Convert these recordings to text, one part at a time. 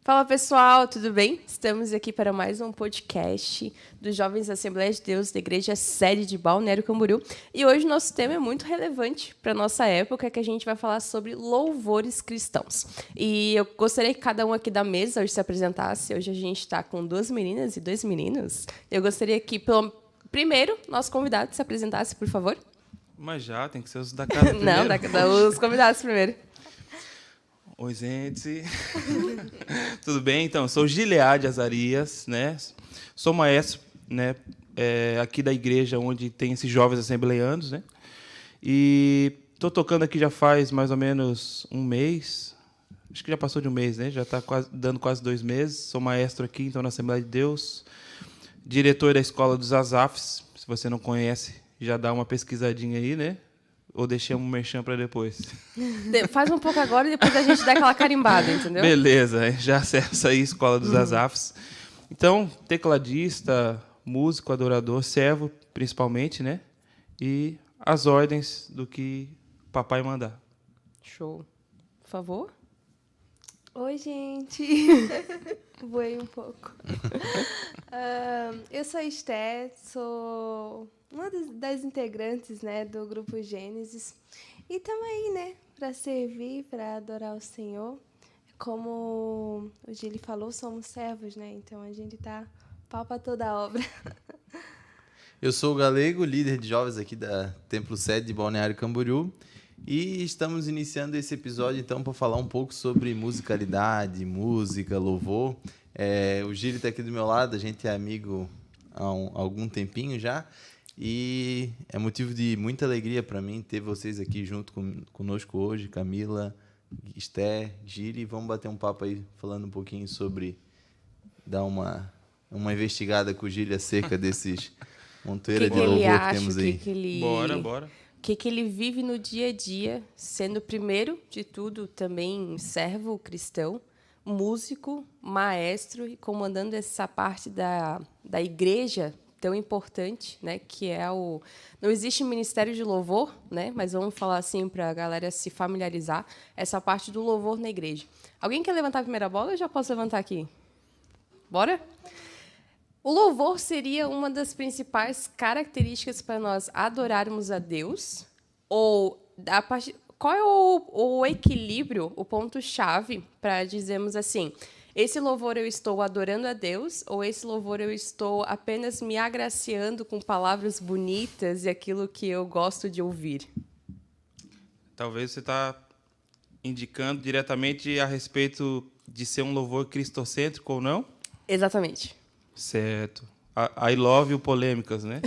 Fala pessoal, tudo bem? Estamos aqui para mais um podcast dos Jovens Assembleia de Deus da Igreja Sede de Balneário Camboriú. E hoje o nosso tema é muito relevante para a nossa época, que a gente vai falar sobre louvores cristãos. E eu gostaria que cada um aqui da mesa hoje se apresentasse. Hoje a gente está com 2 meninas e 2 meninos. Eu gostaria que, primeiro, nosso convidado se apresentasse, por favor. Mas já, tem que ser os da casa primeiro. Não, os convidados primeiro. Oi, gente. Tudo bem? Então, sou Gileade Azarias, né? Sou maestro, né? Aqui da igreja onde tem esses jovens assembleanos, né? E estou tocando aqui já faz mais ou menos um mês. Acho que já passou de um mês, né? Já está dando quase 2 meses. Sou maestro aqui, então, na Assembleia de Deus. Diretor da Escola dos Azafs. Se você não conhece, já dá uma pesquisadinha aí, né? Ou deixamos um merchan para depois? Faz um pouco agora e depois a gente dá aquela carimbada, entendeu? Beleza, já acessa aí a Escola dos Azafs. Então, tecladista, músico, adorador, servo, principalmente, né? E as ordens do que o papai mandar. Show. Por favor. Oi, gente. Voei um pouco. Eu sou a Esté, sou uma das integrantes, né, do Grupo Gênesis. E estamos aí, né, para servir, para adorar o Senhor. Como o Gili falou, somos servos, né? Então a gente tá pau para toda a obra. Eu sou o Galego, líder de jovens aqui da Templo Sede de Balneário Camboriú. E estamos iniciando esse episódio, então, para falar um pouco sobre musicalidade, música, louvor. O Gili está aqui do meu lado, a gente é amigo há algum tempinho já. E é motivo de muita alegria para mim ter vocês aqui junto conosco hoje, Camila, Esté, Gili. Vamos bater um papo aí, falando um pouquinho sobre... dar uma investigada com o Gili acerca desses montoeiras de louvor que temos aí. Bora. O que ele vive no dia a dia, sendo, primeiro de tudo, também servo cristão, músico, maestro e comandando essa parte da igreja tão importante, né, que é o... Não existe ministério de louvor, né, mas vamos falar assim para a galera se familiarizar, essa parte do louvor na igreja. Alguém quer levantar a primeira bola? Eu já posso levantar aqui. Bora? O louvor seria uma das principais características para nós adorarmos a Deus? Ou qual é o equilíbrio, o ponto-chave para dizermos assim, esse louvor eu estou adorando a Deus ou esse louvor eu estou apenas me agraciando com palavras bonitas e aquilo que eu gosto de ouvir? Talvez você está indicando diretamente a respeito de ser um louvor cristocêntrico ou não? Exatamente. Certo. I love you polêmicas, né?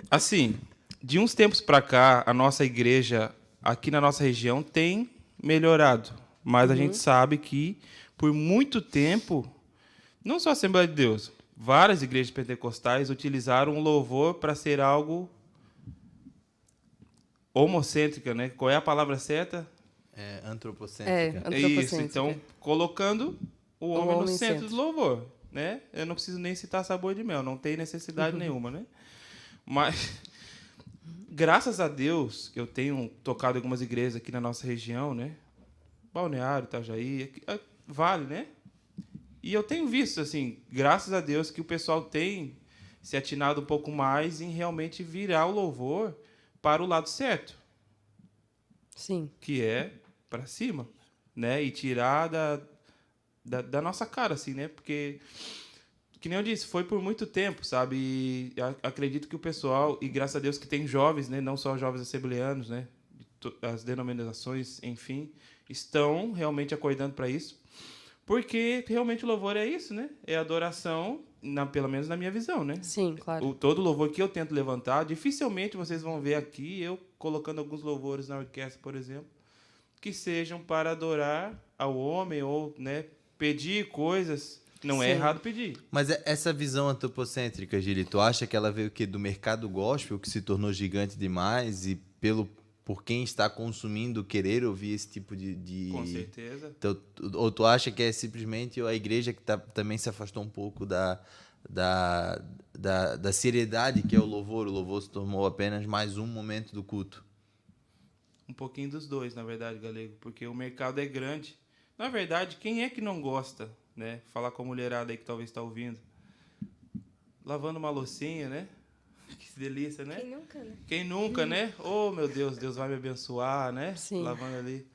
Assim, de uns tempos para cá, a nossa igreja aqui na nossa região tem melhorado. Mas a gente sabe que, por muito tempo, não só a Assembleia de Deus, várias igrejas pentecostais utilizaram o louvor para ser algo homocêntrica, né? Qual é a palavra certa? Antropocêntrica. Antropocêntrica. Isso, então, colocando o homem no centro do louvor. Né? Eu não preciso nem citar sabor de mel, não tem necessidade nenhuma, né? Mas, graças a Deus, que eu tenho tocado em algumas igrejas aqui na nossa região, né? Balneário, Itajaí, Vale, né? E eu tenho visto, assim, graças a Deus, que o pessoal tem se atinado um pouco mais em realmente virar o louvor para o lado certo. Sim. Que é para cima, né? E tirar da nossa cara, assim, né? Porque, que nem eu disse, foi por muito tempo, sabe? E acredito que o pessoal, e graças a Deus que tem jovens, né? Não só jovens assembleanos, né? As denominações, enfim, estão realmente acordando para isso. Porque realmente o louvor é isso, né? É adoração, pelo menos na minha visão, né? Sim, claro. Todo louvor que eu tento levantar, dificilmente vocês vão ver aqui, eu colocando alguns louvores na orquestra, por exemplo, que sejam para adorar ao homem ou, né, pedir coisas. Não é errado pedir. Mas essa visão antropocêntrica, Gili, tu acha que ela veio do mercado gospel, que se tornou gigante demais, e por quem está consumindo querer ouvir esse tipo de... Com certeza. Então, ou tu acha que é simplesmente a igreja que também se afastou um pouco da seriedade que é o louvor? O louvor se tornou apenas mais um momento do culto. Um pouquinho dos dois, na verdade, Galego, porque o mercado é grande, Na verdade, quem é que não gosta, né? Falar com a mulherada aí que talvez está ouvindo. Lavando uma loucinha, né? Que delícia, né? Quem nunca, né? Quem nunca, né? Oh, meu Deus, Deus vai me abençoar, né? Sim. Lavando ali.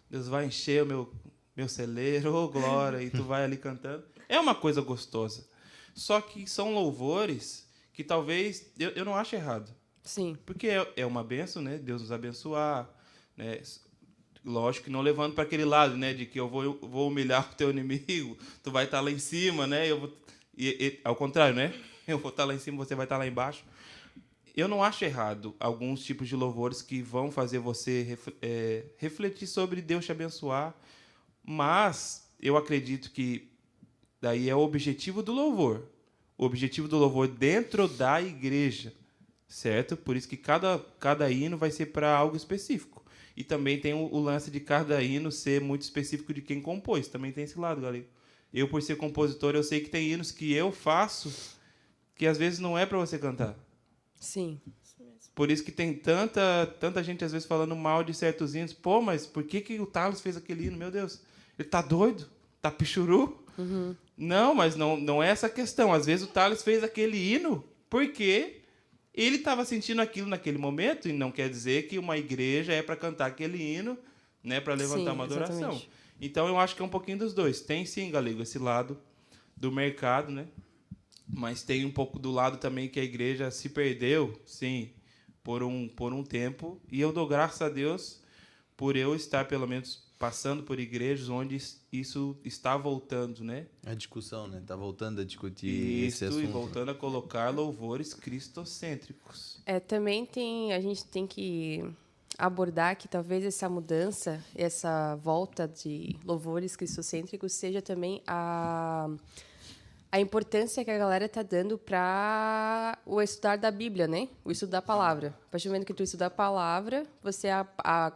Deus vai encher o meu celeiro, oh, glória, e tu vai ali cantando. É uma coisa gostosa. Só que são louvores que talvez eu não acho errado. Sim. Porque é uma bênção, né? Deus nos abençoar, né? Lógico que não levando para aquele lado, né? De que eu vou humilhar o teu inimigo, tu vai estar lá em cima, né? Ao contrário, né? Eu vou estar lá em cima, você vai estar lá embaixo. Eu não acho errado alguns tipos de louvores que vão fazer você refletir sobre Deus te abençoar, mas eu acredito que daí é o objetivo do louvor. O objetivo do louvor dentro da igreja, certo? Por isso que cada hino vai ser para algo específico. E também tem o lance de cada hino ser muito específico de quem compôs. Também tem esse lado, galera. Eu, por ser compositor, eu sei que tem hinos que eu faço que às vezes não é para você cantar. Sim. Por isso que tem tanta gente, às vezes, falando mal de certos hinos. Pô, mas por que o Thales fez aquele hino? Meu Deus, ele tá doido? Tá pichuru? Uhum. Não, mas não é essa a questão. Às vezes o Thales fez aquele hino porque ele estava sentindo aquilo naquele momento, e não quer dizer que uma igreja é para cantar aquele hino, né, para levantar Sim, uma adoração. exatamente. Então, eu acho que é um pouquinho dos dois. Tem, sim, Galego, esse lado do mercado, né? Mas tem um pouco do lado também que a igreja se perdeu, sim, por um tempo. E eu dou graças a Deus por eu estar, pelo menos, passando por igrejas onde isso está voltando, né? A discussão, né? Tá voltando a discutir esse Isso, assunto. e voltando a colocar louvores cristocêntricos. Também a gente tem que abordar que talvez essa mudança, essa volta de louvores cristocêntricos seja também a importância que a galera está dando para o estudar da Bíblia, né? O estudo da palavra. A partir do momento que tu estuda a palavra, você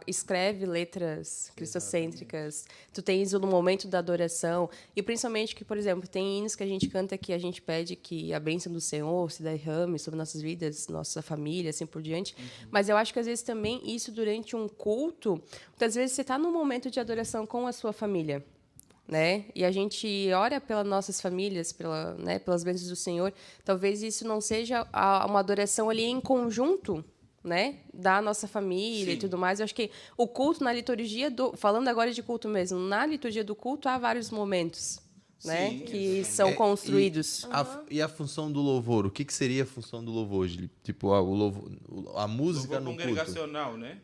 escreve letras cristocêntricas, tu tens no momento da adoração, e principalmente que, por exemplo, tem hinos que a gente canta que a gente pede que a bênção do Senhor se derrame sobre nossas vidas, nossa família, assim por diante. Mas eu acho que, às vezes, também isso durante um culto, muitas vezes você está num momento de adoração com a sua família, né? E a gente ora pelas nossas famílias, pelas bênçãos do Senhor. Talvez isso não seja uma adoração ali em conjunto, né, da nossa família. Sim. E tudo mais. Eu acho que o culto na liturgia falando agora de culto mesmo, na liturgia do culto há vários momentos, né, sim, que são construídos. E a função do louvor? O que seria a função do louvor, Gili? Tipo, a música louvor no culto. Congregacional, né?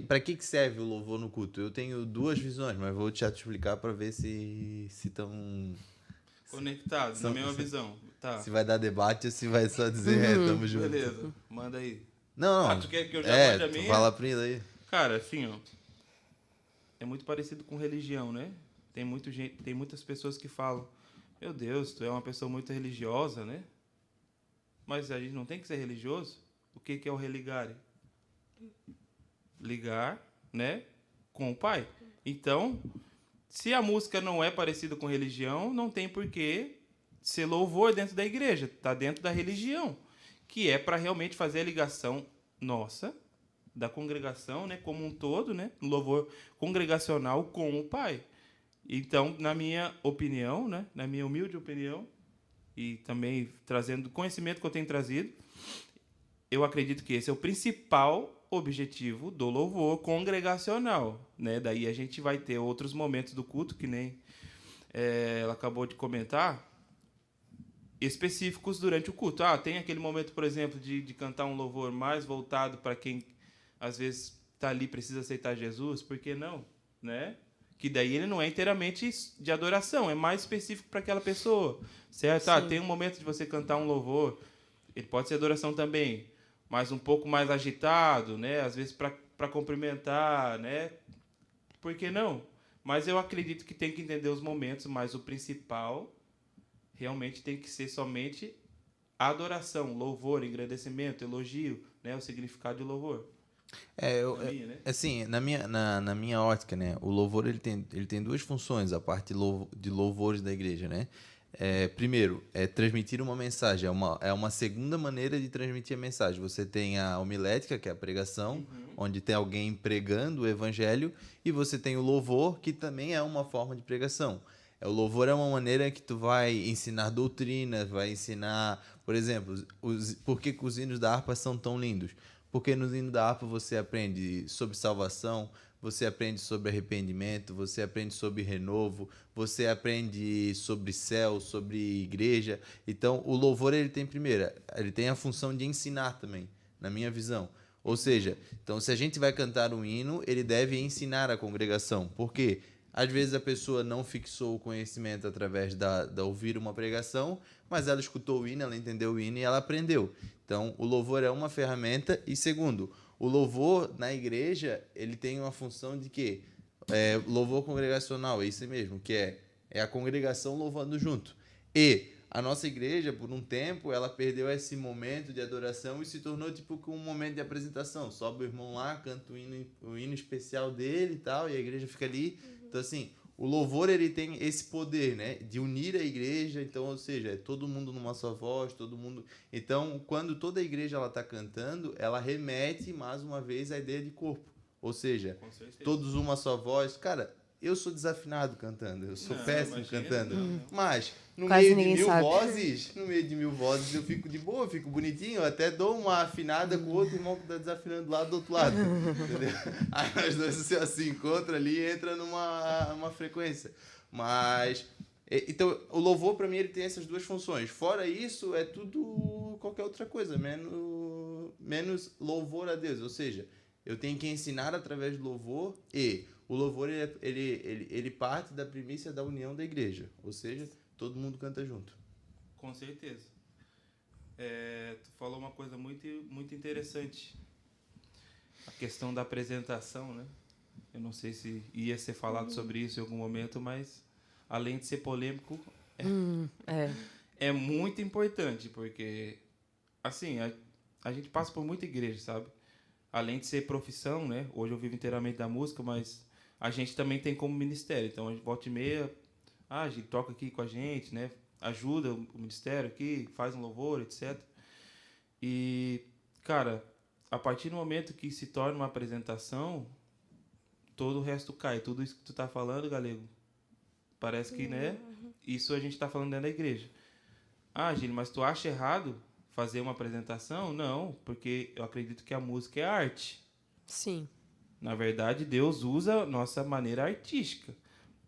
Para que serve o louvor no culto? Eu tenho duas visões, mas vou te explicar para ver se estão conectados, na mesma visão. Tá. Se vai dar debate ou se vai só dizer, tamo junto. Beleza, manda aí. Não. Tu quer que eu já mande a minha? Fala a prenda aí. Cara, assim, ó, é muito parecido com religião, né? Tem muitas pessoas que falam, meu Deus, tu é uma pessoa muito religiosa, né? Mas a gente não tem que ser religioso. O que é o religare? Ligar, né, com o Pai. Então, se a música não é parecida com religião, não tem por que ser louvor dentro da igreja. Está dentro da religião, que é para realmente fazer a ligação nossa, da congregação, né, como um todo, né, um louvor congregacional com o Pai. Então, na minha opinião, né, na minha humilde opinião, e também trazendo o conhecimento que eu tenho trazido, eu acredito que esse é o principal objetivo do louvor congregacional, né? Daí a gente vai ter outros momentos do culto, que nem ela acabou de comentar, específicos durante o culto. Tem aquele momento, por exemplo, de cantar um louvor mais voltado para quem, às vezes, está ali, precisa aceitar Jesus, por que não? Né? Que daí ele não é inteiramente de adoração, é mais específico para aquela pessoa, certo? Tem um momento de você cantar um louvor, ele pode ser adoração também, mas um pouco mais agitado, né? Às vezes para cumprimentar, né? Por que não? Mas eu acredito que tem que entender os momentos, mas o principal realmente tem que ser somente adoração, louvor, engrandecimento, elogio, né? O significado de louvor. Né? Assim, na minha ótica, né, o louvor ele tem duas funções, a parte de louvores da igreja, né? Primeiro, é transmitir uma mensagem. É uma segunda maneira de transmitir a mensagem. Você tem a homilética, que é a pregação, onde tem alguém pregando o evangelho, e você tem o louvor, que também é uma forma de pregação. O louvor é uma maneira que tu vai ensinar doutrina, vai ensinar, por exemplo, por que os hinos da harpa são tão lindos? Porque nos hinos da harpa você aprende sobre salvação, você aprende sobre arrependimento, você aprende sobre renovo, você aprende sobre céu, sobre igreja. Então, o louvor ele tem a função de ensinar também, na minha visão. Ou seja, então se a gente vai cantar um hino, ele deve ensinar a congregação. Por quê? Às vezes a pessoa não fixou o conhecimento através da ouvir uma pregação, mas ela escutou o hino, ela entendeu o hino e ela aprendeu. Então, o louvor é uma ferramenta. E segundo, o louvor na igreja, ele tem uma função de quê? Louvor congregacional, é isso mesmo, que é a congregação louvando junto. E a nossa igreja, por um tempo, ela perdeu esse momento de adoração e se tornou tipo um momento de apresentação. Sobe o irmão lá, canta o hino especial dele e tal, e a igreja fica ali. Então, assim, o louvor ele tem esse poder, né, de unir a igreja. Então, ou seja, é todo mundo numa só voz, todo mundo. Então, quando toda a igreja ela está cantando, ela remete mais uma vez à ideia de corpo. Ou seja, todos uma só voz. Cara, eu sou desafinado cantando, eu sou péssimo cantando. Mas no Quase meio de ninguém mil vozes, eu fico de boa, eu fico bonitinho, eu até dou uma afinada com o outro irmão que está desafinando lá do outro lado. Entendeu? Aí nós dois se encontram ali e entra numa frequência. Mas então, o louvor para mim ele tem essas duas funções. Fora isso, é tudo qualquer outra coisa, menos louvor a Deus. Ou seja, eu tenho que ensinar através do louvor e o louvor ele parte da primícia da união da igreja. Ou seja, todo mundo canta junto. Com certeza. Tu falou uma coisa muito, muito interessante. A questão da apresentação, né? Eu não sei se ia ser falado sobre isso em algum momento, mas além de ser polêmico, é muito importante, porque assim, a gente passa por muita igreja, sabe? Além de ser profissão, né? Hoje eu vivo inteiramente da música, mas a gente também tem como ministério. Então, a gente volta e meia, a gente toca aqui com a gente, né? Ajuda o ministério aqui, faz um louvor, etc. E, cara, a partir do momento que se torna uma apresentação, todo o resto cai. Tudo isso que tu tá falando, Galego, parece que, né? Isso a gente tá falando dentro da igreja. Gílio, mas tu acha errado fazer uma apresentação? Não, porque eu acredito que a música é arte. Sim. Na verdade, Deus usa a nossa maneira artística.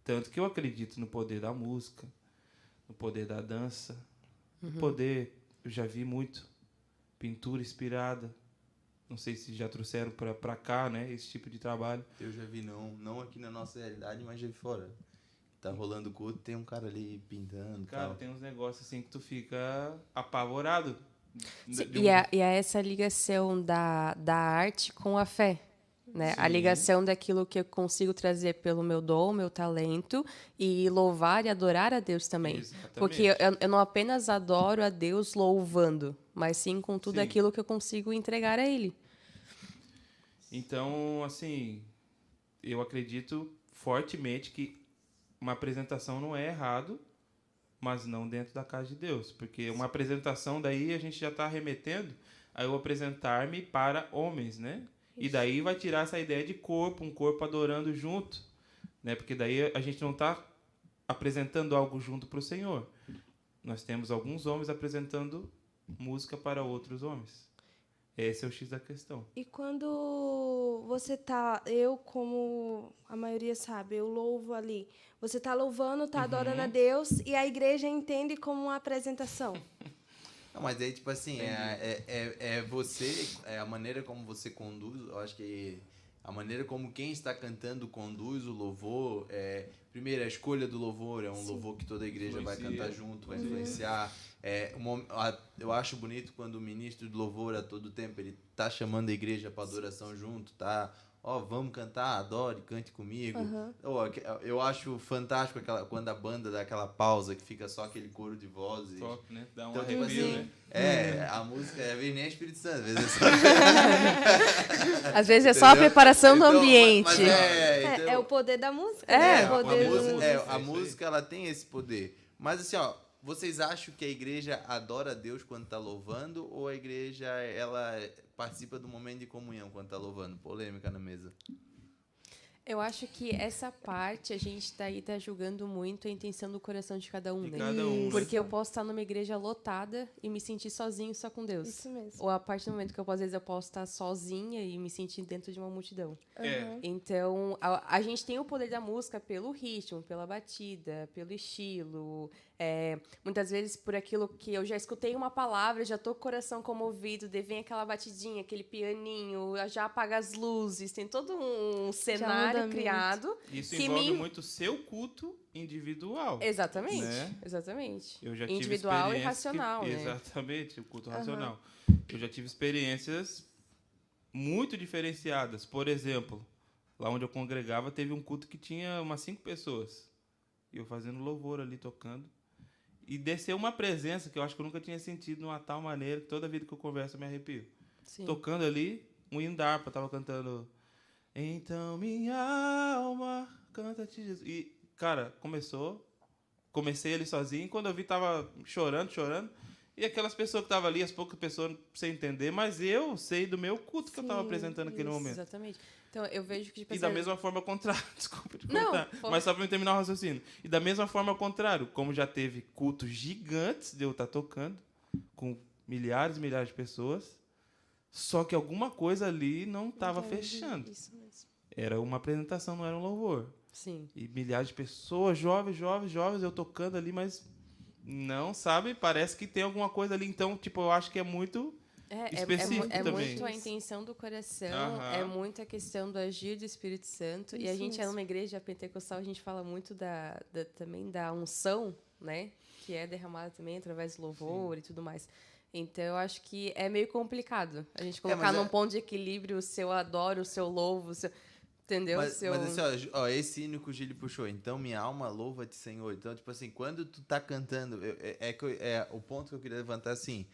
Tanto que eu acredito no poder da música, no poder da dança, no poder, eu já vi muito, pintura inspirada. Não sei se já trouxeram para cá, né, esse tipo de trabalho. Eu já vi, não aqui na nossa realidade, mas já vi fora. Tá rolando culto, tem um cara ali pintando. Cara, tal. Tem uns negócios assim que tu fica apavorado. Sim, e é essa ligação da arte com a fé. Né? A ligação daquilo que eu consigo trazer pelo meu dom, meu talento, e louvar e adorar a Deus também. Exatamente. Porque eu não apenas adoro a Deus louvando, mas sim com tudo aquilo que eu consigo entregar a Ele. Então, assim, eu acredito fortemente que uma apresentação não é errado, mas não dentro da casa de Deus. Porque uma apresentação, daí a gente já está remetendo a eu apresentar-me para homens, né? E daí vai tirar essa ideia de corpo, um corpo adorando junto, né? Porque daí a gente não está apresentando algo junto para o Senhor. Nós temos alguns homens apresentando música para outros homens. Esse é o X da questão. E quando você tá, eu como a maioria sabe, eu louvo ali. Você tá louvando, tá adorando a Deus e a igreja entende como uma apresentação. Não, mas aí, tipo assim, é a maneira como você conduz, eu acho que a maneira como quem está cantando conduz o louvor, primeiro, a escolha do louvor é um louvor que toda a igreja vai cantar junto, vai influenciar. Eu acho bonito quando o ministro do louvor, a todo tempo, ele tá chamando a igreja para adoração junto, tá? Vamos cantar, adore, cante comigo. Eu acho fantástico quando a banda dá aquela pausa, que fica só aquele coro de vozes. Top, né? Dá um então, arrepio, tipo assim, né? A música, às vezes nem é Espírito Santo, às vezes é só... Às vezes é só a preparação do ambiente. Mas É o poder da música. É, né? O poder a música, ela tem esse poder. Mas assim, Vocês acham que a igreja adora a Deus quando está louvando ou a igreja ela participa do momento de comunhão quando está louvando? Polêmica na mesa. Eu acho que essa parte a gente tá julgando muito a intenção do coração de cada um, De né? cada um, né? Porque eu posso estar numa igreja lotada e me sentir sozinho só com Deus. Isso mesmo. Ou a partir do momento que às vezes eu posso estar sozinha e me sentir dentro de uma multidão. É. Então, a gente tem o poder da música pelo ritmo, pela batida, pelo estilo. Muitas vezes por aquilo que eu já escutei uma palavra, já tô com o coração comovido, daí vem aquela batidinha, aquele pianinho, já apaga as luzes, tem todo um cenário muito. criado. Isso que envolve muito o seu culto individual. Exatamente, Né? exatamente. Eu já tive Individual e experiências racional, né? Exatamente, o culto racional. Eu já tive experiências muito diferenciadas. Por exemplo, lá onde eu congregava, teve um culto que tinha umas 5 pessoas. E eu fazendo louvor ali, tocando. E desceu uma presença que eu acho que eu nunca tinha sentido de uma tal maneira que toda vida que eu converso eu me arrepio. Sim. Tocando ali, um hino da harpa, tava cantando Então minha alma canta-te Jesus. E, cara, comecei ali sozinho, e quando eu vi tava chorando, e aquelas pessoas que estavam ali, as poucas pessoas sem entender, mas eu sei do meu culto que eu estava apresentando naquele momento. Exatamente. Então, eu vejo que... E da mesma forma ao contrário, desculpa te Não, cortar, mas só para eu terminar o raciocínio. E da mesma forma ao contrário, como já teve cultos gigantes de eu estar tocando, com milhares e milhares de pessoas, só que alguma coisa ali não estava fechando. Isso mesmo. Era uma apresentação, não era um louvor. Sim. E milhares de pessoas, jovens, eu tocando ali, mas não, sabe? Parece que tem alguma coisa ali. Então, tipo, eu acho que é muito específico é também. muito a intenção do coração, Aham. é muito a questão do agir do Espírito Santo. E a Isso gente é mesmo. numa igreja pentecostal, a gente fala muito também da unção, né? Que é derramada também através do louvor e tudo mais. Então, eu acho que é meio complicado a gente colocar mas num ponto de equilíbrio o seu adoro, o seu louvo, o seu... Entendeu? Mas assim, ó, esse hino que o Gili puxou, então minha alma louva-te, Senhor. Então, tipo assim, quando tu tá cantando, o ponto que eu queria levantar assim,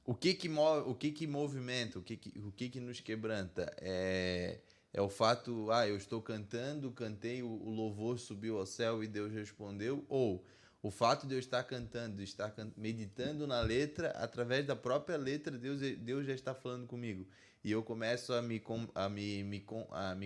o que movimenta, o que nos quebranta é o fato, eu estou cantando, cantei, o louvor subiu ao céu e Deus respondeu, ou o fato de eu estar cantando, de estar meditando na letra, através da própria letra, Deus já está falando comigo. E eu começo a me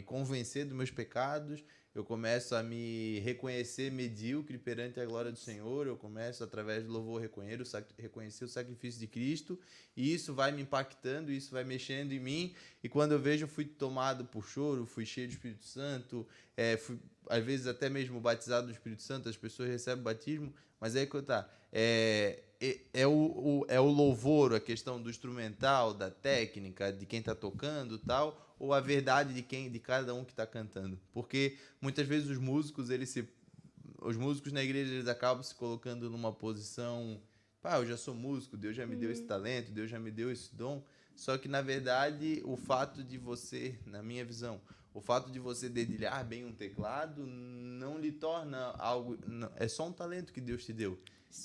convencer dos meus pecados, eu começo a me reconhecer medíocre perante a glória do Senhor, eu começo, através do louvor, reconhecer o sacrifício de Cristo, e isso vai me impactando, isso vai mexendo em mim, e quando eu vejo, eu fui tomado por choro, fui cheio do Espírito Santo, fui, às vezes, até mesmo batizado do Espírito Santo, as pessoas recebem o batismo, mas aí que tá, é o louvor, a questão do instrumental, da técnica, de quem está tocando e tal, ou a verdade de cada um que está cantando? Porque muitas vezes os músicos na igreja eles acabam se colocando numa posição, eu já sou músico, Deus já me deu esse talento, Deus já me deu esse dom, só que na verdade o fato de você, na minha visão, o fato de você dedilhar bem um teclado não lhe torna algo, é só um talento que Deus te deu.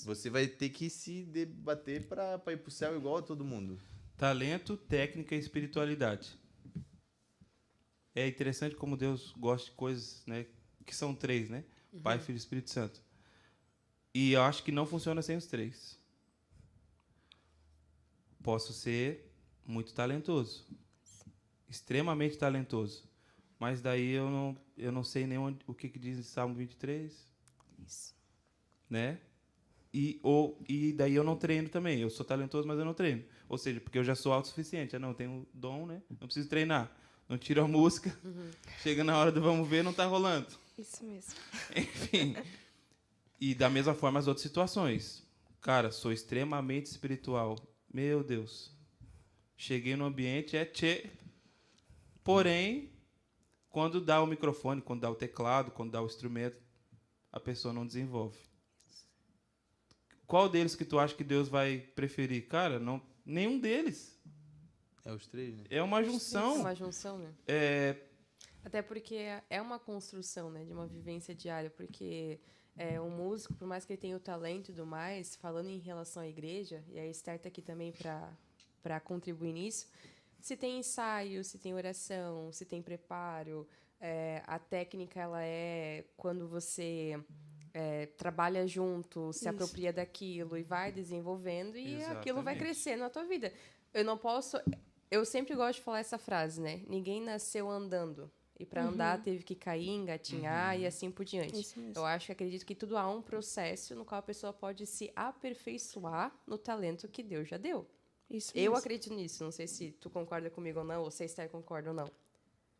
Você vai ter que se debater para ir para o céu igual a todo mundo. Talento, técnica e espiritualidade. É interessante como Deus gosta de coisas, né, que são 3, né? Pai, Filho e Espírito Santo. E eu acho que não funciona sem os 3. Posso ser muito talentoso, extremamente talentoso, mas daí eu não sei nem o que diz em Salmo 23. Isso. Né? E daí eu não treino também. Eu sou talentoso, mas eu não treino. Ou seja, porque eu já sou autossuficiente. Eu não tenho dom, né? Não preciso treinar. Não tiro a música. Chega na hora do vamos ver, não está rolando. Isso mesmo. Enfim. E da mesma forma as outras situações. Cara, sou extremamente espiritual. Meu Deus. Cheguei no ambiente, Porém, quando dá o microfone, quando dá o teclado, quando dá o instrumento, a pessoa não desenvolve. Qual deles que tu acha que Deus vai preferir? Cara, não, nenhum deles. É os 3, né? É uma junção. É uma junção, né? Até porque é uma construção, né, de uma vivência diária, porque um músico, por mais que ele tenha o talento e tudo mais, falando em relação à igreja, e a Esther está aqui também para contribuir nisso, se tem ensaio, se tem oração, se tem preparo, a técnica ela é quando você trabalha junto, se Isso. apropria daquilo e vai desenvolvendo e aquilo vai Exatamente. crescendo na tua vida. Eu não posso... Eu sempre gosto de falar essa frase, né? Ninguém nasceu andando. E para andar teve que cair, engatinhar e assim por diante. Isso mesmo. Eu acredito que tudo há um processo no qual a pessoa pode se aperfeiçoar no talento que Deus já deu. Isso Eu mesmo. acredito nisso. Não sei se tu concorda comigo ou não, ou se a Esther concorda ou não.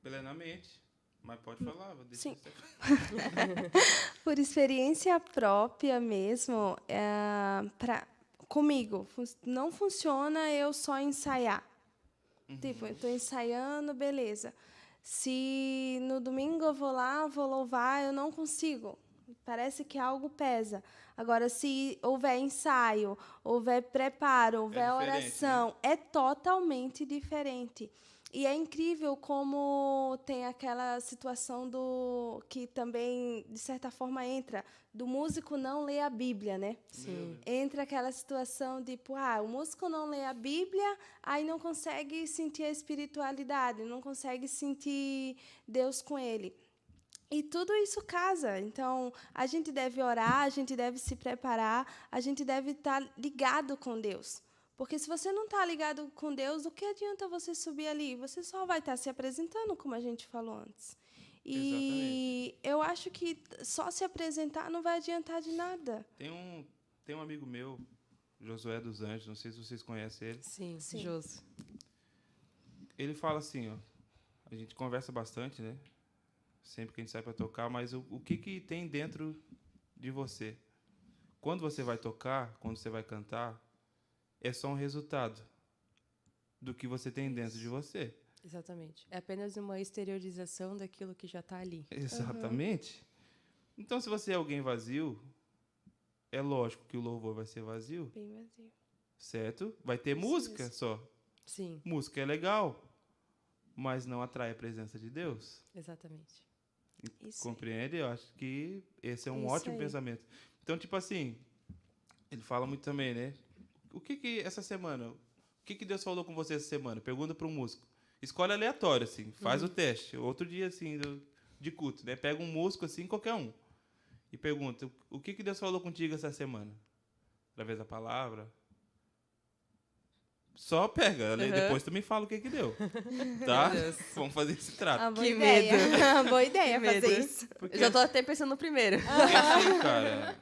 Plenamente. Mas pode falar. Deixa Sim. você... Por experiência própria mesmo, comigo, não funciona eu só ensaiar. Tipo, eu estou ensaiando, beleza. Se no domingo eu vou lá, vou louvar, eu não consigo. Parece que algo pesa. Agora, se houver ensaio, houver preparo, houver diferente, oração, é totalmente diferente. E é incrível como tem aquela situação do que também, de certa forma, entra, do músico não ler a Bíblia, né? Sim. Entra aquela situação de, o músico não lê a Bíblia, aí não consegue sentir a espiritualidade, não consegue sentir Deus com ele. E tudo isso casa. Então, a gente deve orar, a gente deve se preparar, a gente deve estar ligado com Deus. Porque se você não está ligado com Deus, o que adianta você subir ali? Você só vai estar se apresentando, como a gente falou antes. E eu acho que só se apresentar não vai adiantar de nada. Tem um amigo meu, Josué dos Anjos, não sei se vocês conhecem ele. Sim, Sim. Josi. Ele fala assim, ó, a gente conversa bastante, né? Sempre que a gente sai para tocar, mas o que tem dentro de você? Quando você vai tocar, quando você vai cantar, é só um resultado do que você tem dentro de você. Exatamente. É apenas uma exteriorização daquilo que já está ali. Exatamente. Então, se você é alguém vazio, é lógico que o louvor vai ser vazio, Bem vazio. certo? Vai ter música só. Sim, Música é legal, mas não atrai a presença de Deus. exatamente. Isso. Compreende? Eu acho que esse é um Isso ótimo aí. pensamento. Então, tipo assim, ele fala muito também, né? O que essa semana, o que Deus falou com você essa semana? Pergunta para um músico. Escolhe aleatório, assim, faz o teste. Outro dia, assim, de culto, né? Pega um músico, assim, qualquer um, e pergunta, o que Deus falou contigo essa semana? Através da palavra? Só pega, né? Depois tu me fala o que deu, tá? Vamos fazer esse trato. Ah, boa Que ideia. medo. Boa ideia Que medo. fazer isso. Porque, Eu já tô até pensando no primeiro. porque assim, cara,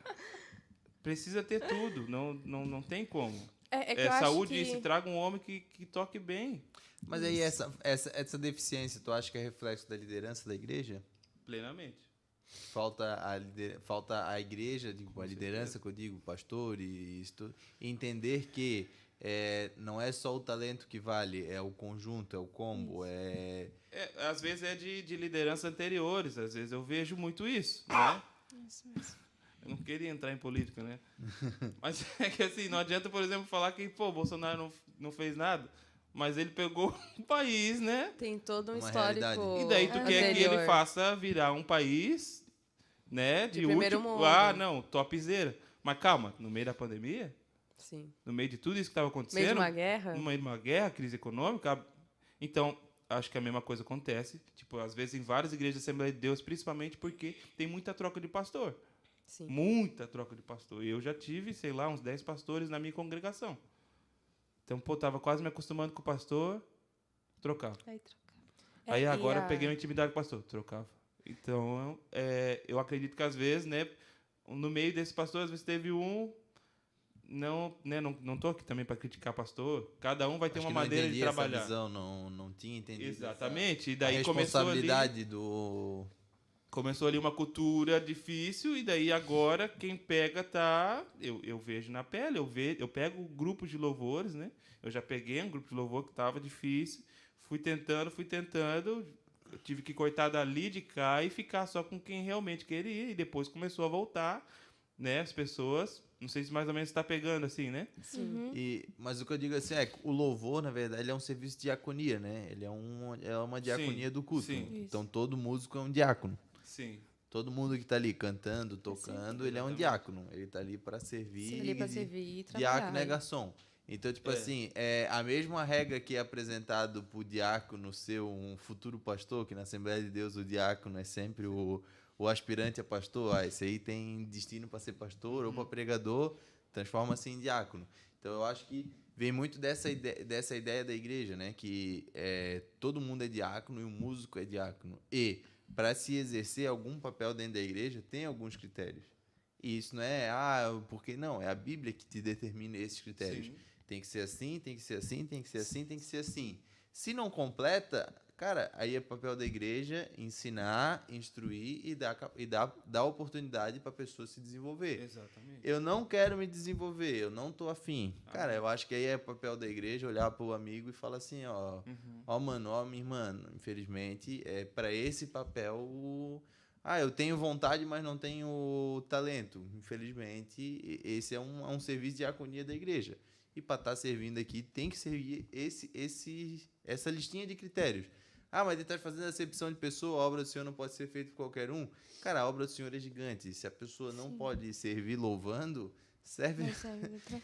precisa ter tudo, não tem como. É que eu acho saúde que... e se traga um homem que toque bem. Mas aí essa deficiência, tu acha que é reflexo da liderança da igreja? Plenamente. Falta a igreja, a liderança que eu digo, o pastor e isso tudo, entender que não é só o talento que vale, é o conjunto, é o combo, Às vezes é de lideranças anteriores, às vezes eu vejo muito isso, né? Isso mesmo. Eu não queria entrar em política, né? Mas é que assim, não adianta, por exemplo, falar que, Bolsonaro não fez nada, mas ele pegou o país, né? Tem todo um Uma histórico realidade. E daí tu quer que ele anterior. faça virar um país, né? De primeiro último. mundo. Ah, não, topzera. Mas calma, no meio da pandemia, Sim. no meio de tudo isso que estava acontecendo, Meio de uma guerra. no meio de uma guerra, crise econômica, então acho que a mesma coisa acontece. Tipo, às vezes em várias igrejas da Assembleia de Deus, principalmente porque tem muita troca de pastor. Sim. Muita troca de pastor. E eu já tive, sei lá, uns 10 pastores na minha congregação. Então, tava quase me acostumando com o pastor, trocava. Aí troca. Aí agora e eu peguei uma intimidade com o pastor, trocava. Então, eu acredito que às vezes, né, no meio desse pastor, às vezes teve um... Não tô aqui também para criticar pastor. Cada um vai ter Acho uma que não maneira de entendi essa trabalhar. visão, não tinha entendido. Exatamente. E A daí começou ali... responsabilidade do... Começou ali uma cultura difícil e daí agora quem pega tá... Eu vejo na pele, eu pego grupos de louvores, né? Eu já peguei um grupo de louvor que estava difícil, fui tentando, eu tive que cortar dali de cá e ficar só com quem realmente queria e depois começou a voltar, né? As pessoas, não sei se mais ou menos está pegando assim, né? Sim. Mas o que eu digo assim é que o louvor, na verdade, ele é um serviço de diaconia, né? Ele é uma diaconia Sim, do culto. sim. Então todo músico é um diácono. Sim. Todo mundo que está ali cantando, tocando, ele é um diácono. Ele está ali para servir. Ali para servir e trabalhar. Diácono é garçom. Então, tipo assim, a mesma regra que é apresentado para o diácono ser um futuro pastor, que na Assembleia de Deus o diácono é sempre o o aspirante a pastor, esse aí tem destino para ser pastor ou para pregador, transforma-se em diácono. Então, eu acho que vem muito dessa ideia da igreja, né? Que todo mundo é diácono e o músico é diácono. E, para se exercer algum papel dentro da igreja, tem alguns critérios. E isso não é, porque não, é a Bíblia que te determina esses critérios. Sim. Tem que ser assim, tem que ser assim, tem que ser assim, tem que ser assim. Se não completa, cara, aí é papel da igreja ensinar, instruir e dar oportunidade para a pessoa se desenvolver. Exatamente. Eu não quero me desenvolver, eu não tô afim. Cara, eu acho que aí é papel da igreja olhar pro amigo e falar assim, ó, mano, ó, minha irmã, infelizmente, para esse papel, eu tenho vontade, mas não tenho talento. Infelizmente, esse é um serviço de diaconia da igreja. E para estar servindo aqui, tem que seguir essa listinha de critérios. Mas ele está fazendo acepção de pessoa, a obra do Senhor não pode ser feita por qualquer um. Cara, a obra do Senhor é gigante. Se a pessoa não pode servir louvando, serve.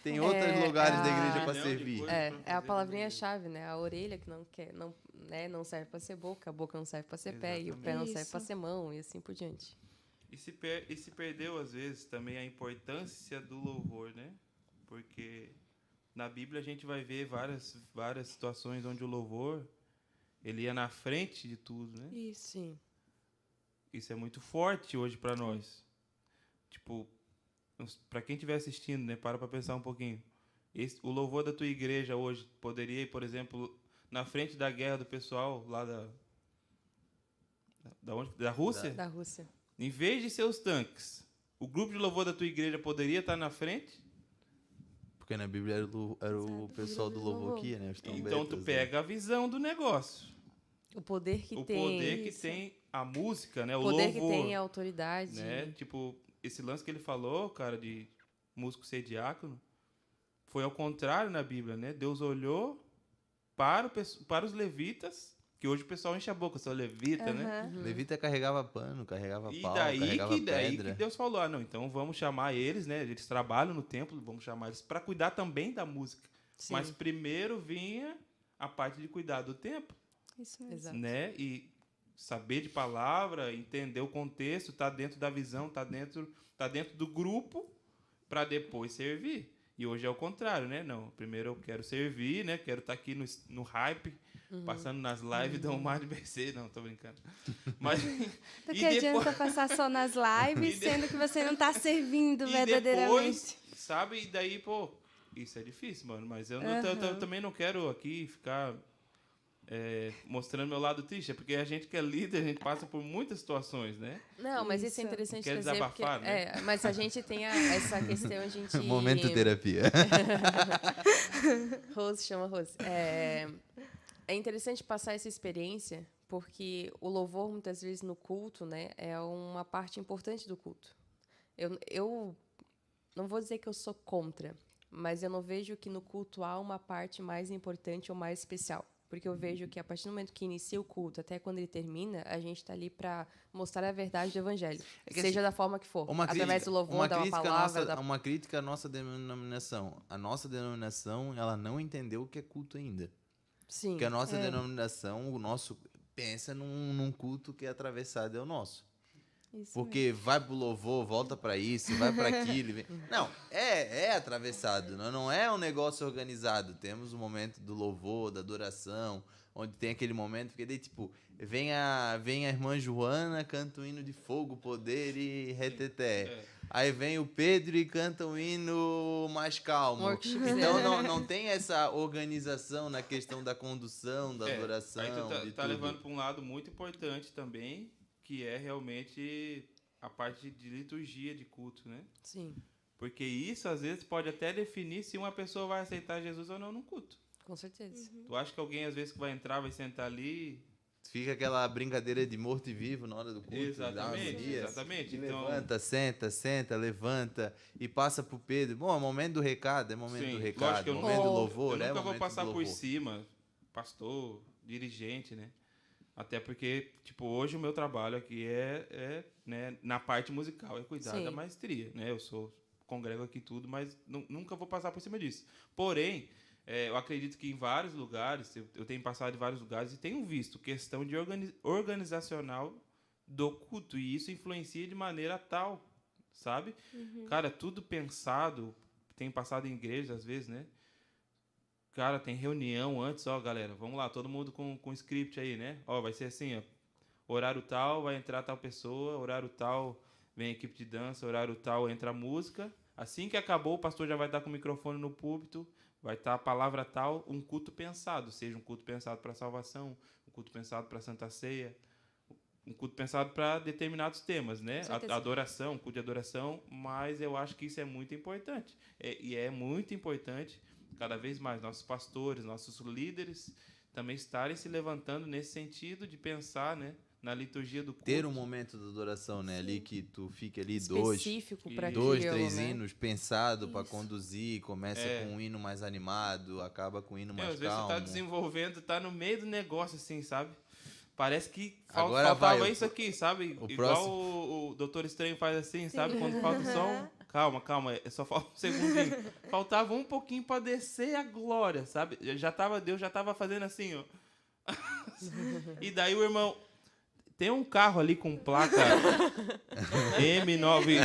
Tem outros lugares da igreja para servir. É a palavrinha-chave, né? A orelha que não quer, não, né? Não serve para ser boca, a boca não serve para ser pé, e o pé não serve para ser mão, e assim por diante. E se perdeu, às vezes, também a importância do louvor, né? Porque na Bíblia a gente vai ver várias situações onde o louvor ele ia na frente de tudo, né? Isso. Sim. Isso é muito forte hoje para nós. Tipo, para quem estiver assistindo, né? Para pensar um pouquinho. O louvor da tua igreja hoje poderia ir, por exemplo, na frente da guerra do pessoal lá da Rússia? Da Rússia. Em vez de ser os tanques, o grupo de louvor da tua igreja poderia estar na frente? Porque na Bíblia era o pessoal do louvor que ia, né? Então tu pega a visão do negócio. O poder que O tem. poder que tem a música, né? O poder louvor. Que tem a autoridade. Né? Tipo, esse lance que ele falou, cara, de músico ser diácono, foi ao contrário na Bíblia, né? Deus olhou para os levitas, que hoje o pessoal enche a boca, sou levita, né? Levita carregava pano, carregava pau, daí carregava daí pedra. que Deus falou, não, então vamos chamar eles, né? Eles trabalham no templo, vamos chamar eles para cuidar também da música. Sim. Mas primeiro vinha a parte de cuidar do templo. Isso mesmo. Exato. Né? E saber de palavra, entender o contexto, tá dentro da visão, tá dentro do grupo para depois servir. E hoje é o contrário, né? Não, primeiro eu quero servir, né? Quero estar aqui no hype, passando nas lives da Omar de BC. Não, tô brincando. Mas Do que adianta passar só nas lives, sendo que você não está servindo verdadeiramente. Depois, sabe? E daí, pô, isso é difícil, mano. Mas eu também não quero aqui ficar mostrando meu lado triste, porque a gente que é líder, a gente passa por muitas situações, né? Não, mas isso é interessante Quer trazer, desabafar, porque, né? mas a gente tem essa questão, a gente... Momento terapia. Rose, chama Rose. É interessante passar essa experiência, porque o louvor, muitas vezes, no culto, né, é uma parte importante do culto. Eu não vou dizer que eu sou contra, mas eu não vejo que no culto há uma parte mais importante ou mais especial. Porque eu vejo que a partir do momento que inicia o culto até quando ele termina, a gente está ali para mostrar a verdade do evangelho. Seja da forma que for. Através do louvor, da palavra... Uma crítica à nossa denominação. A nossa denominação, ela não entendeu o que é culto ainda. Sim. Porque a nossa denominação, o nosso... Pensa num culto que é atravessado, é o nosso. Isso Porque vai pro louvor, volta para isso, vai para aquilo. Não, é atravessado, não é um negócio organizado. Temos o momento do louvor, da adoração, onde tem aquele momento, porque daí, tipo, vem a irmã Joana, canta um hino de fogo, poder e reteté. Aí vem o Pedro e canta um hino mais calmo. Então não tem essa organização na questão da condução, da adoração. Aí tu tá levando para um lado muito importante também, que é realmente a parte de liturgia de culto, né? Sim. Porque isso, às vezes, pode até definir se uma pessoa vai aceitar Jesus ou não no culto. Com certeza. Tu acha que alguém, às vezes, que vai entrar, vai sentar ali... Fica aquela brincadeira de morto e vivo na hora do culto. Exatamente. Então... Levanta, senta, levanta e passa pro Pedro. Bom, é momento do recado, é momento do recado. Lógico, eu momento do louvor, eu nunca vou passar por cima, pastor, dirigente, né? Até porque, tipo, hoje o meu trabalho aqui né, na parte musical, é cuidar da maestria, né? Eu congrego aqui tudo, mas nunca vou passar por cima disso. Porém, eu acredito que em vários lugares, eu tenho passado em vários lugares e tenho visto questão de organizacional do culto. E isso influencia de maneira tal, sabe? Cara, tudo pensado, tem passado em igreja às vezes, né? Cara, tem reunião antes, ó, galera, vamos lá, todo mundo com script aí, né? Ó, vai ser assim, ó, horário tal, vai entrar tal pessoa, horário tal, vem a equipe de dança, horário tal, entra a música. Assim que acabou, o pastor já vai estar com o microfone no púlpito, vai estar a palavra tal, um culto pensado, seja um culto pensado para salvação, um culto pensado para Santa Ceia, um culto pensado para determinados temas, né? Adoração, culto de adoração, mas eu acho que isso é muito importante. E é muito importante, cada vez mais, nossos pastores, nossos líderes também estarem se levantando nesse sentido de pensar, né, na liturgia do culto. Ter um momento de adoração, né? Ali que tu fica ali específico para dois, aquilo, três né? hinos pensado para conduzir, começa com um hino mais animado, acaba com um hino mais Às vezes calmo. você tá desenvolvendo, tá no meio do negócio, assim, sabe? Parece que Agora faltava vai, isso aqui, sabe? o Igual próximo- o Doutor Estranho faz assim, sabe? Quando falta só um... Calma, só falta um segundinho. Faltava um pouquinho para descer a glória, sabe? Deus já tava fazendo assim, ó. E daí o irmão... Tem um carro ali com placa M9.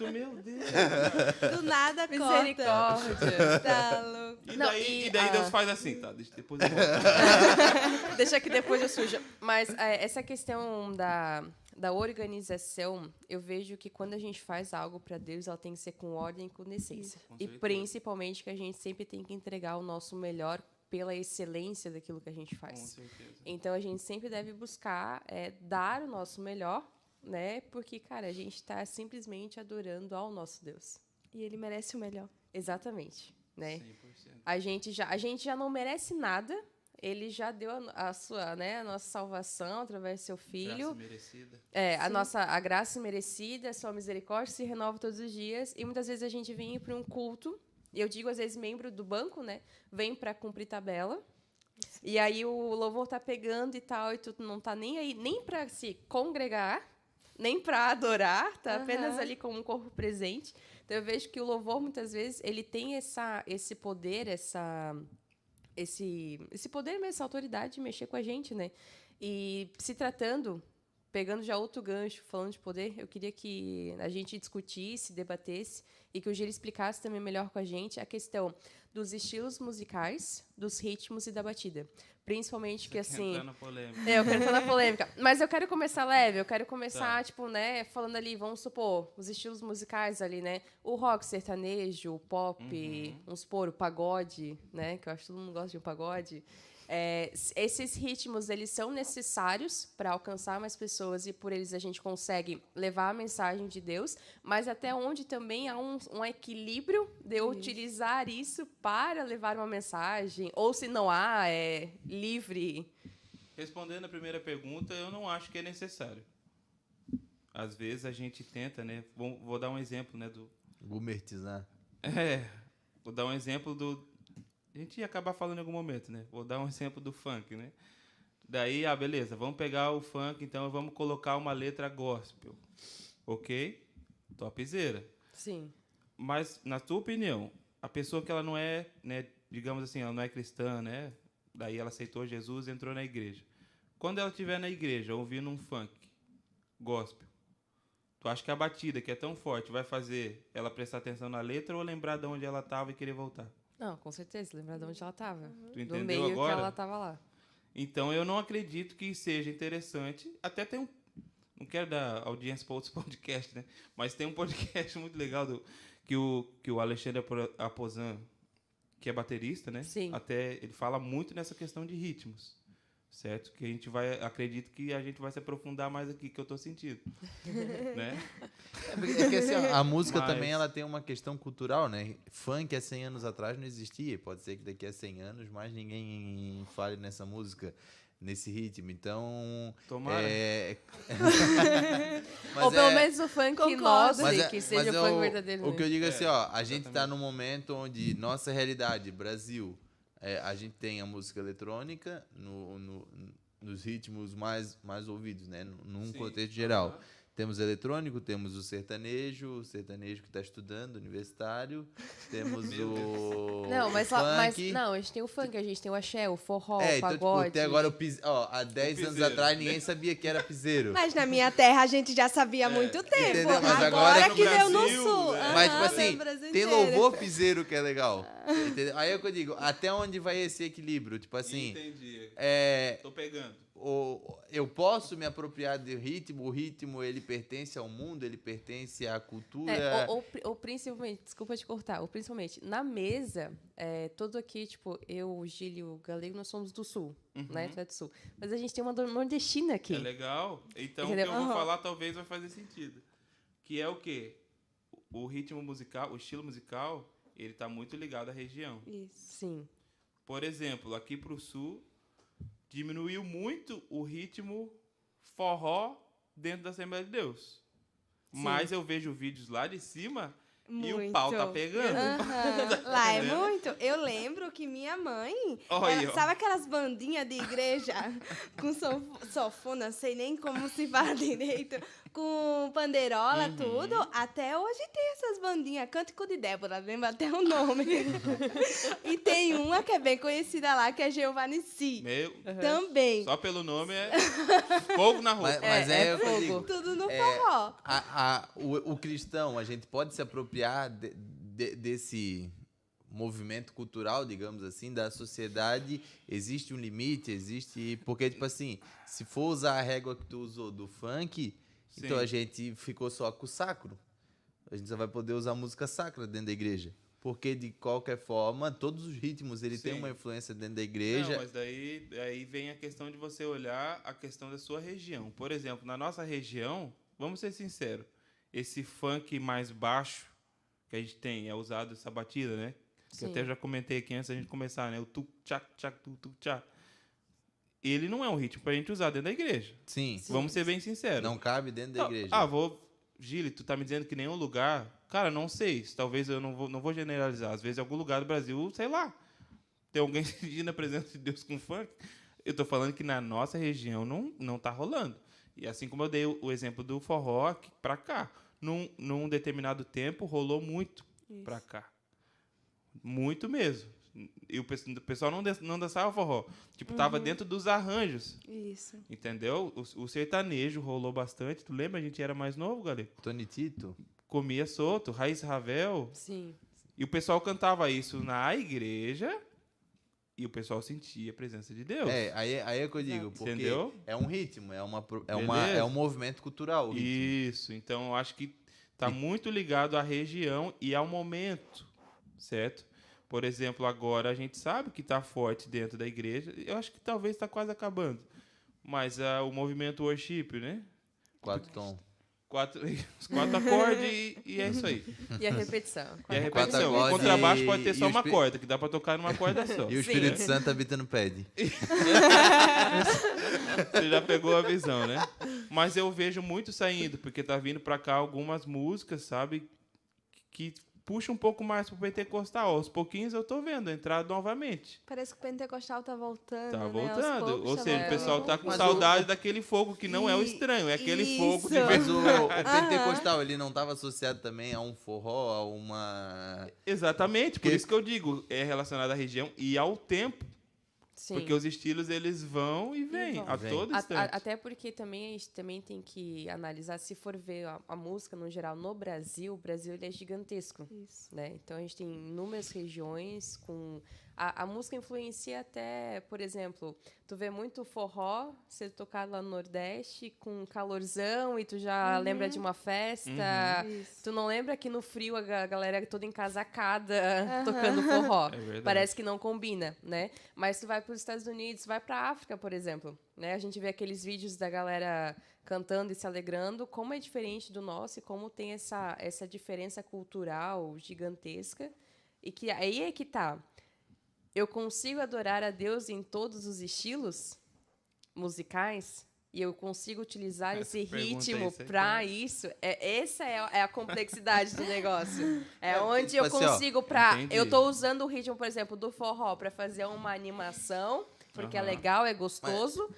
Meu Deus. Do nada corta. Misericórdia. Tá louco. E daí Deus faz assim, tá? Depois eu volto. Deixa que depois eu sujo. Mas essa questão da organização, eu vejo que quando a gente faz algo para Deus, ela tem que ser com ordem e com decência. Com E certeza. principalmente que a gente sempre tem que entregar o nosso melhor pela excelência daquilo que a gente faz. Com certeza. Então a gente sempre deve buscar dar o nosso melhor, né? Porque, cara, a gente está simplesmente adorando ao nosso Deus. E ele merece o melhor. Exatamente, né? 100%. A gente já não merece nada. Ele já deu a sua, né, a nossa salvação através do seu filho. Graça merecida. A graça merecida, a sua misericórdia se renova todos os dias. E muitas vezes a gente vem para um culto, e eu digo às vezes membro do banco, né, vem para cumprir tabela. E aí o louvor tá pegando e tal, e tu não tá nem aí, nem para se congregar, nem para adorar, tá apenas ali como um corpo presente. Então eu vejo que o louvor muitas vezes ele tem esse poder, esse poder mesmo, essa autoridade de mexer com a gente, né? E se tratando, pegando já outro gancho, falando de poder, eu queria que a gente discutisse, debatesse e que o Gil explicasse também melhor com a gente a questão dos estilos musicais, dos ritmos e da batida. Principalmente que, assim... Entrando na polêmica. Eu quero entrar na polêmica. Mas eu quero começar leve, eu quero começar, tipo, né, falando ali, vamos supor, os estilos musicais ali, né? O rock sertanejo, o pop, vamos supor, o pagode, né? Que eu acho que todo mundo gosta de um pagode. Esses ritmos, eles são necessários para alcançar mais pessoas e por eles a gente consegue levar a mensagem de Deus, mas até onde também há um equilíbrio de eu utilizar isso para levar uma mensagem, ou se não há, é livre. Respondendo a primeira pergunta, eu não acho que é necessário. Às vezes a gente tenta, né? Vou dar um exemplo, né? Gourmetizar. Vou dar um exemplo do... A gente ia acabar falando em algum momento, né? Vou dar um exemplo do funk, né? Daí, beleza, vamos pegar o funk, então vamos colocar uma letra gospel. Ok? Topzera. Sim. Mas, na tua opinião, a pessoa que ela não é, né, digamos assim, ela não é cristã, né? Daí ela aceitou Jesus e entrou na igreja. Quando ela estiver na igreja ouvindo um funk gospel, tu acha que a batida, que é tão forte, vai fazer ela prestar atenção na letra ou lembrar de onde ela estava e querer voltar? Não, com certeza, lembrar de onde ela estava. Tu entendeu do meio agora? que ela estava lá. Então, eu não acredito que seja interessante. Até tem um... Não quero dar audiência para outros podcasts, né? Mas tem um podcast muito legal que o Alexandre Aposan, que é baterista, né? Sim. Até ele fala muito nessa questão de ritmos. Certo? Que a gente acredito que a gente vai se aprofundar mais aqui, que eu tô sentindo. Né? É que, assim, a música Mas... também ela tem uma questão cultural, né? Funk há 100 anos atrás não existia. Pode ser que daqui a 100 anos mais ninguém fale nessa música, nesse ritmo. Então... Tomara. Ou pelo menos o funk nosso, que seja o funk verdadeiro. O que eu digo é assim, a gente exatamente. está num momento onde nossa realidade, Brasil... a gente tem a música eletrônica nos ritmos mais ouvidos, né? Num Sim. contexto geral. Temos eletrônico, temos o sertanejo que está estudando, universitário, temos o Não, mas funk. não, a gente tem o funk, a gente tem o axé, o forró, o Então, pagode. até agora há 10 anos piseiro, atrás ninguém sabia que era piseiro. Mas na minha terra a gente já sabia há muito tempo. Entendeu? Mas agora agora que no deu no Brasil, sul. né? Mas, tipo Aham, assim, no Brasil tem inteiro. louvor piseiro que é legal. Entendeu? Aí é o que eu digo, até onde vai esse equilíbrio? Tipo assim, Entendi. Tô pegando. eu posso me apropriar do ritmo, o ritmo ele pertence ao mundo, ele pertence à cultura. Ou principalmente, desculpa te cortar, ou principalmente, na mesa, todo aqui, tipo, eu, o Gil e o Galego, nós somos do sul, né? Tu é do sul. Mas a gente tem uma nordestina aqui. É legal. Então, Entendeu? o que eu vou falar talvez vai fazer sentido. Que é o quê? O ritmo musical, o estilo musical, ele tá muito ligado à região. Isso. Sim. Por exemplo, aqui pro sul, diminuiu muito o ritmo forró dentro da Assembleia de Deus. Sim. Mas eu vejo vídeos lá de cima e o Muito. pau tá pegando. Aham. Lá é entendendo? muito. Eu lembro que minha mãe, Olha, ó. sabe aquelas bandinhas de igreja com sofona, sei nem como se fala direito, com pandeirola, tudo? Até hoje tem essas bandinhas, Cântico de Débora, lembra até o nome. E tem uma que é bem conhecida lá, que é Giovanni Si. Meu, Também. só pelo nome é fogo na roupa. Mas é o que eu fogo. digo. Tudo no forró. O cristão, a gente pode se apropriar desse movimento cultural, digamos assim, da sociedade. Existe um limite, existe... Porque, tipo assim, se for usar a régua que tu usou do funk, Sim. então a gente ficou só com o sacro. A gente só vai poder usar música sacra dentro da igreja. Porque, de qualquer forma, todos os ritmos, ele tem Sim. uma influência dentro da igreja. Não, mas daí vem a questão de você olhar a questão da sua região. Por exemplo, na nossa região, vamos ser sinceros, esse funk mais baixo que a gente tem, é usado essa batida, né? Que Sim. eu até já comentei aqui antes da gente começar, né? O tuk-tchac, tchac, tuk-tchac. Ele não é um ritmo pra gente usar dentro da igreja. Sim. Vamos ser bem sinceros. Não cabe dentro da igreja. Gili, tu tá me dizendo que nenhum lugar... Cara, não sei. Talvez eu não vou generalizar. Às vezes, em algum lugar do Brasil, sei lá, tem alguém sentindo a presença de Deus com funk. Eu tô falando que na nossa região não tá rolando. E assim como eu dei o exemplo do forró aqui pra cá. Num determinado tempo, rolou muito pra cá. Muito mesmo. E o pessoal não dançava forró. Tipo, tava dentro dos arranjos. Isso. Entendeu? O sertanejo rolou bastante. Tu lembra? A gente era mais novo, galera. Tony Tito. Comia solto, Raiz Ravel. Sim. E o pessoal cantava isso na igreja e o pessoal sentia a presença de Deus. Aí é que eu digo, porque Entendeu? é um ritmo, é Beleza. um movimento cultural. o ritmo. Isso. Então, eu acho que tá muito ligado à região e ao momento, certo? Por exemplo, agora a gente sabe que tá forte dentro da igreja. Eu acho que talvez está quase acabando. Mas o movimento worship, né? 4 tons. Os 4 acordes e é isso aí. E a repetição. E a Quatro repetição. O acordes contrabaixo pode ter e só o uma espi- corda, que dá para tocar numa corda só. E o Espírito Santo habita no pad. Você já pegou a visão, né? Mas eu vejo muito saindo, porque tá vindo pra cá algumas músicas, sabe? Que puxa um pouco mais pro pentecostal. Aos pouquinhos eu tô vendo entrar novamente. Parece que o pentecostal tá voltando, Tá né? Aos voltando. poucos Ou tá seja, o voltando. pessoal tá com Mas saudade daquele fogo que não é o estranho, é aquele fogo de Isso. verdade. Mas o pentecostal, ele não estava associado também a um forró, a uma... Exatamente, por Porque- isso que eu digo, é relacionado à região e ao tempo. Sim. Porque os estilos, eles vão e vêm vão. a Vem. todo instante. Até porque também a gente também tem que analisar, se for ver a música no geral no Brasil, o Brasil ele é gigantesco. Isso. Né? Então a gente tem inúmeras regiões com a música influencia até, por exemplo, tu vê muito forró ser tocado lá no Nordeste com calorzão e tu já lembra de uma festa. Isso. Tu não lembra que no frio a galera toda encasacada tocando forró. É verdade. Parece que não combina, né? Mas tu vai para os Estados Unidos, vai para a África, por exemplo, né? A gente vê aqueles vídeos da galera cantando e se alegrando, como é diferente do nosso e como tem essa diferença cultural gigantesca. E que aí é que tá. Eu consigo adorar a Deus em todos os estilos musicais e eu consigo utilizar Essa esse pergunta aí, ritmo você para isso. Essa é a complexidade do negócio. É onde tipo eu assim, ó, consigo para entendi. eu tô usando o ritmo, por exemplo, do forró para fazer uma animação, porque é Aham. legal, é gostoso.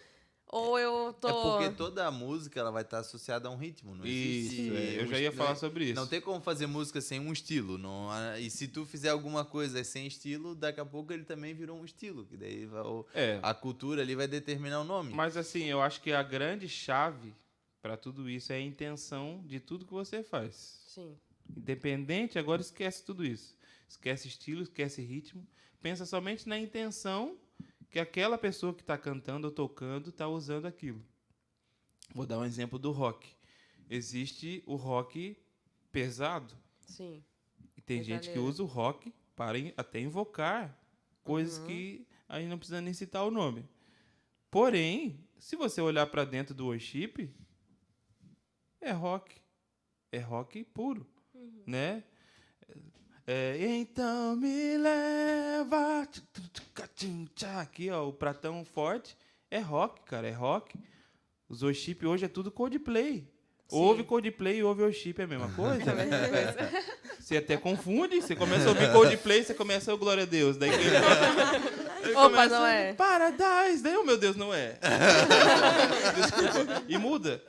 Ou eu tô... É porque toda a música ela vai estar associada a um ritmo, não existe. Isso, eu já ia falar sobre isso. Não tem como fazer música sem um estilo. Não, e se tu fizer alguma coisa sem estilo, daqui a pouco ele também virou um estilo. Que daí a cultura ali vai determinar o nome. Mas assim, eu acho que a grande chave para tudo isso é a intenção de tudo que você faz. Sim. Independente, agora esquece tudo isso. Esquece estilo, esquece ritmo. Pensa somente na intenção que aquela pessoa que está cantando ou tocando está usando aquilo. Vou dar um exemplo do rock. Existe o rock pesado. Sim. E tem gente que usa o rock para até invocar coisas que aí não precisa nem citar o nome. Porém, se você olhar para dentro do worship, é rock. É rock puro. Né? Então me leva. Aqui, ó, o pratão forte. É rock, cara, é rock. Os worship hoje é tudo Coldplay. Ouve Coldplay e ouve worship, é a mesma coisa. Você até confunde. Você começa a ouvir Coldplay, você começa a glória a Deus. Daí ele Opa, começa, não é? Paradise. Daí, oh meu Deus, não é. Desculpa. E muda.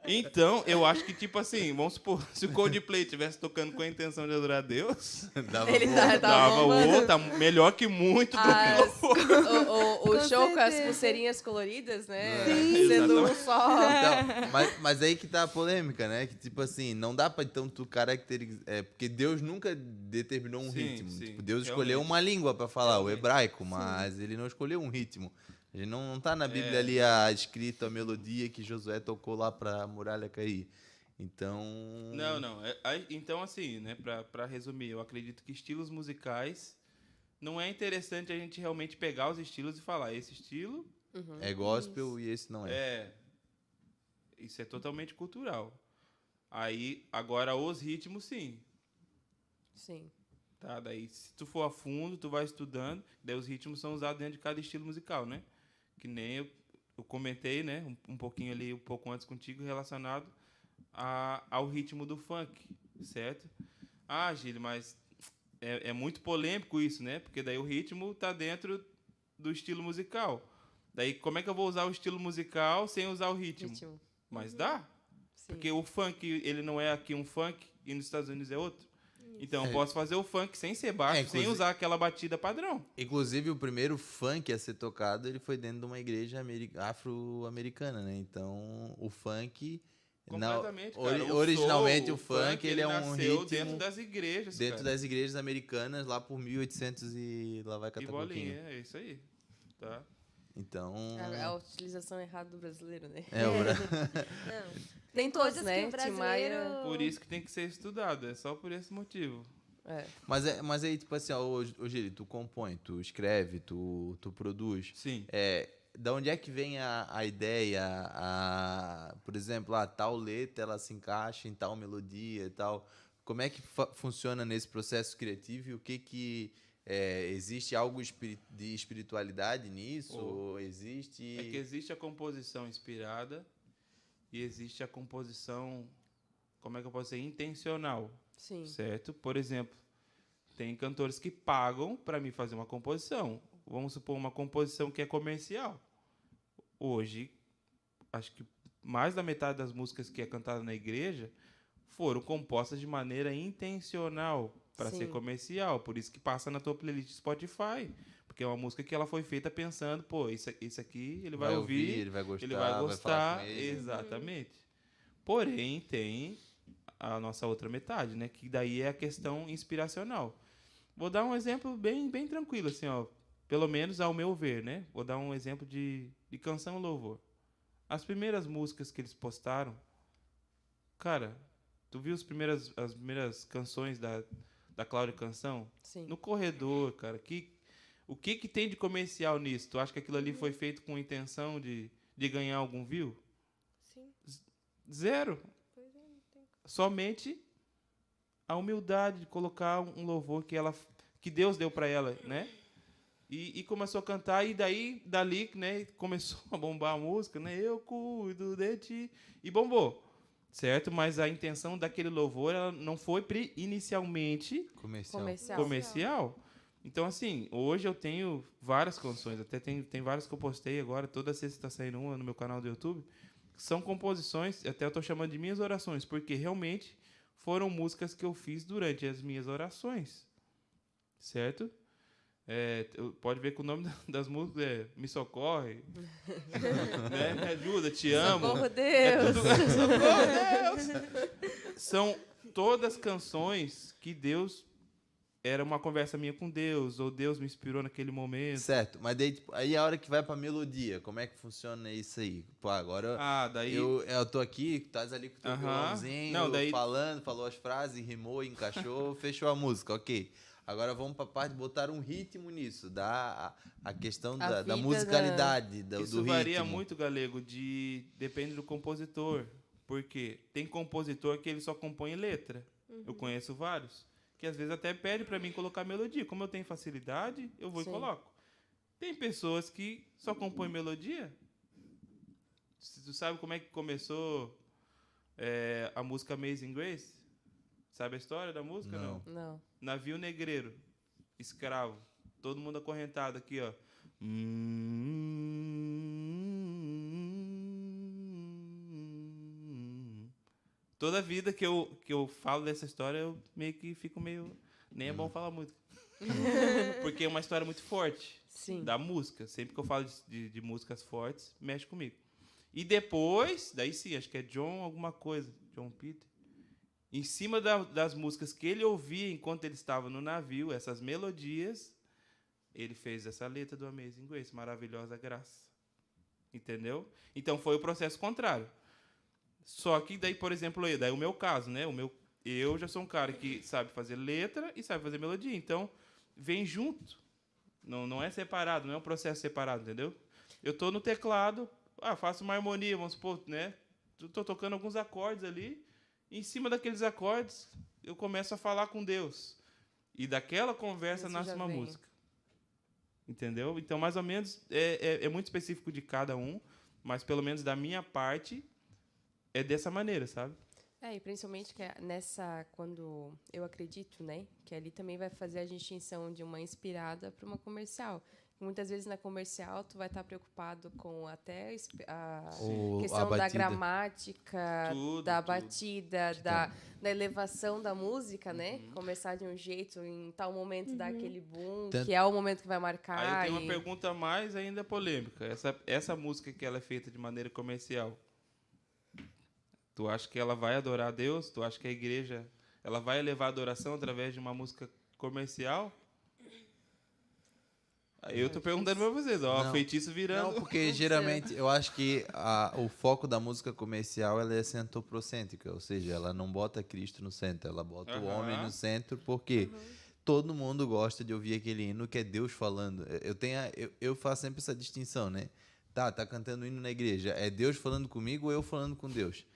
Então, eu acho que, tipo assim, vamos supor, se o Coldplay estivesse tocando com a intenção de adorar a Deus, Ele dava tá melhor que muito do o show com as pulseirinhas coloridas, né? Sim. Sendo um Exatamente. só. Então, mas aí que tá a polêmica, né? Que, tipo assim, não dá pra, então, tu caracterizar... porque Deus nunca determinou um ritmo. Sim, Tipo, Deus escolheu realmente. uma língua pra falar, o hebraico, mas ele não escolheu um ritmo. A gente não tá na Bíblia ali escrito a melodia que Josué tocou lá pra muralha cair. Então... Não. Então, assim, né, pra resumir, eu acredito que estilos musicais não é interessante a gente realmente pegar os estilos e falar, esse estilo... É gospel e esse não é. Isso é totalmente cultural. Aí, agora, os ritmos, sim. Sim. Tá? Daí, se tu for a fundo, tu vai estudando, daí os ritmos são usados dentro de cada estilo musical, né? Que nem eu comentei, né, um pouquinho ali, um pouco antes contigo, relacionado ao ritmo do funk, certo? Ah, Gílio, mas é muito polêmico isso, né? Porque daí o ritmo está dentro do estilo musical. Daí, como é que eu vou usar o estilo musical sem usar o ritmo? Mas dá. Sim. Porque o funk, ele não é aqui um funk e nos Estados Unidos é outro. Então, eu posso fazer o funk sem ser baixo, sem usar aquela batida padrão. Inclusive, o primeiro funk a ser tocado, ele foi dentro de uma igreja afro-americana, né? Então, o funk... Completamente, cara. Originalmente, o funk ele é um nasceu ritmo... dentro das igrejas, Dentro cara. das igrejas americanas, lá por 1800 e lá vai E catar bolinha, é isso aí. Tá? Então... É a utilização errada do brasileiro, né? Não. Nem todos, Coisas né? que o Tim brasileiro... Maia... Por isso que tem que ser estudado, é só por esse motivo. É. Mas aí, tipo assim, ó, Gili, tu compõe, tu escreve, tu produz. Sim. Da onde é que vem a ideia, por exemplo, tal letra ela se encaixa em tal melodia e tal. Como é que funciona nesse processo criativo e o que existe algo de espiritualidade nisso? Ou existe... É que existe a composição inspirada e existe a composição, como é que eu posso dizer, intencional. Sim. Certo? Por exemplo, tem cantores que pagam para mim fazer uma composição. Vamos supor uma composição que é comercial. Hoje, acho que mais da metade das músicas que é cantada na igreja foram compostas de maneira intencional para ser comercial. Por isso que passa na tua playlist Spotify. Porque é uma música que ela foi feita pensando, pô, isso aqui ele vai ouvir, ele vai gostar, ele vai gostar. falar com ele. Exatamente. Porém, tem a nossa outra metade, né? Que daí é a questão inspiracional. Vou dar um exemplo bem tranquilo, assim, ó. Pelo menos ao meu ver, né? Vou dar um exemplo de canção louvor. As primeiras músicas que eles postaram, cara, tu viu as primeiras canções da Cláudia Canção? Sim. No corredor, cara. O que tem de comercial nisso? Tu acha que aquilo ali foi feito com intenção de ganhar algum view? Sim. Zero. Somente a humildade de colocar um louvor que Deus deu para ela, né? E começou a cantar, e dali, né, começou a bombar a música, né? Eu cuido de ti. E bombou, certo? Mas a intenção daquele louvor ela não foi inicialmente Comercial. comercial. Então, assim, hoje eu tenho várias canções, até tem várias que eu postei agora, toda sexta está saindo uma no meu canal do YouTube, que são composições, até eu estou chamando de minhas orações, porque realmente foram músicas que eu fiz durante as minhas orações, certo? Pode ver que o nome das músicas é Me Socorre, né? Me Ajuda, Te Amo. Socorro, Deus! Socorro, Deus! São todas canções que Deus... Era uma conversa minha com Deus, ou Deus me inspirou naquele momento. Certo, mas daí, tipo, aí a hora que vai pra melodia, como é que funciona isso aí? Pô, agora Daí... eu tô aqui, estás ali com o teu violãozinho, Não, daí... falou as frases, rimou, encaixou, fechou a música, ok. Agora vamos pra parte de botar um ritmo nisso, a questão da musicalidade, do ritmo. Isso varia muito, Galego, depende do compositor. Porque tem compositor que ele só compõe letra. Eu conheço vários. Que às vezes até pede para mim colocar melodia. Como eu tenho facilidade, eu vou e coloco. Tem pessoas que só compõem melodia. Tu sabe como é que começou a música Amazing Grace? Sabe a história da música? Não. Navio negreiro, escravo, todo mundo acorrentado aqui, ó. Toda vida que eu falo dessa história, eu meio que fico meio... Nem é bom falar muito. Porque é uma história muito forte. Sim. Da música. Sempre que eu falo de músicas fortes, mexe comigo. E depois, daí sim, acho que é John alguma coisa, John Peter. Em cima das músicas que ele ouvia enquanto ele estava no navio, essas melodias, ele fez essa letra do Amazing Grace, Maravilhosa Graça. Entendeu? Então foi o processo contrário. Só que daí, por exemplo, daí o meu caso, né? Eu já sou um cara que sabe fazer letra e sabe fazer melodia. Então, vem junto. Não é separado, não é um processo separado, entendeu? Eu estou no teclado, faço uma harmonia, vamos supor, né? Estou tocando alguns acordes ali. E em cima daqueles acordes, eu começo a falar com Deus. E daquela conversa nasce uma música. Entendeu? Então, mais ou menos, é muito específico de cada um. Mas, pelo menos, da minha parte... É dessa maneira, sabe? E principalmente que quando eu acredito, né, que ali também vai fazer a distinção de uma inspirada para uma comercial. Muitas vezes na comercial tu vai estar preocupado com até a questão da gramática, da batida, da elevação da música, né? Começar de um jeito, em tal momento dar aquele boom, que é o momento que vai marcar. Aí eu tenho uma pergunta mais ainda polêmica. Essa música que ela é feita de maneira comercial, tu acha que ela vai adorar a Deus? Tu acha que a igreja ela vai elevar a adoração através de uma música comercial? Aí eu tô perguntando para vocês, feitiço virando. Não, porque geralmente eu acho que o foco da música comercial ela é centroprocêntrica, ou seja, ela não bota Cristo no centro, ela bota o homem no centro, porque todo mundo gosta de ouvir aquele hino que é Deus falando. Eu faço sempre essa distinção, né? Tá cantando hino na igreja, é Deus falando comigo ou eu falando com Deus?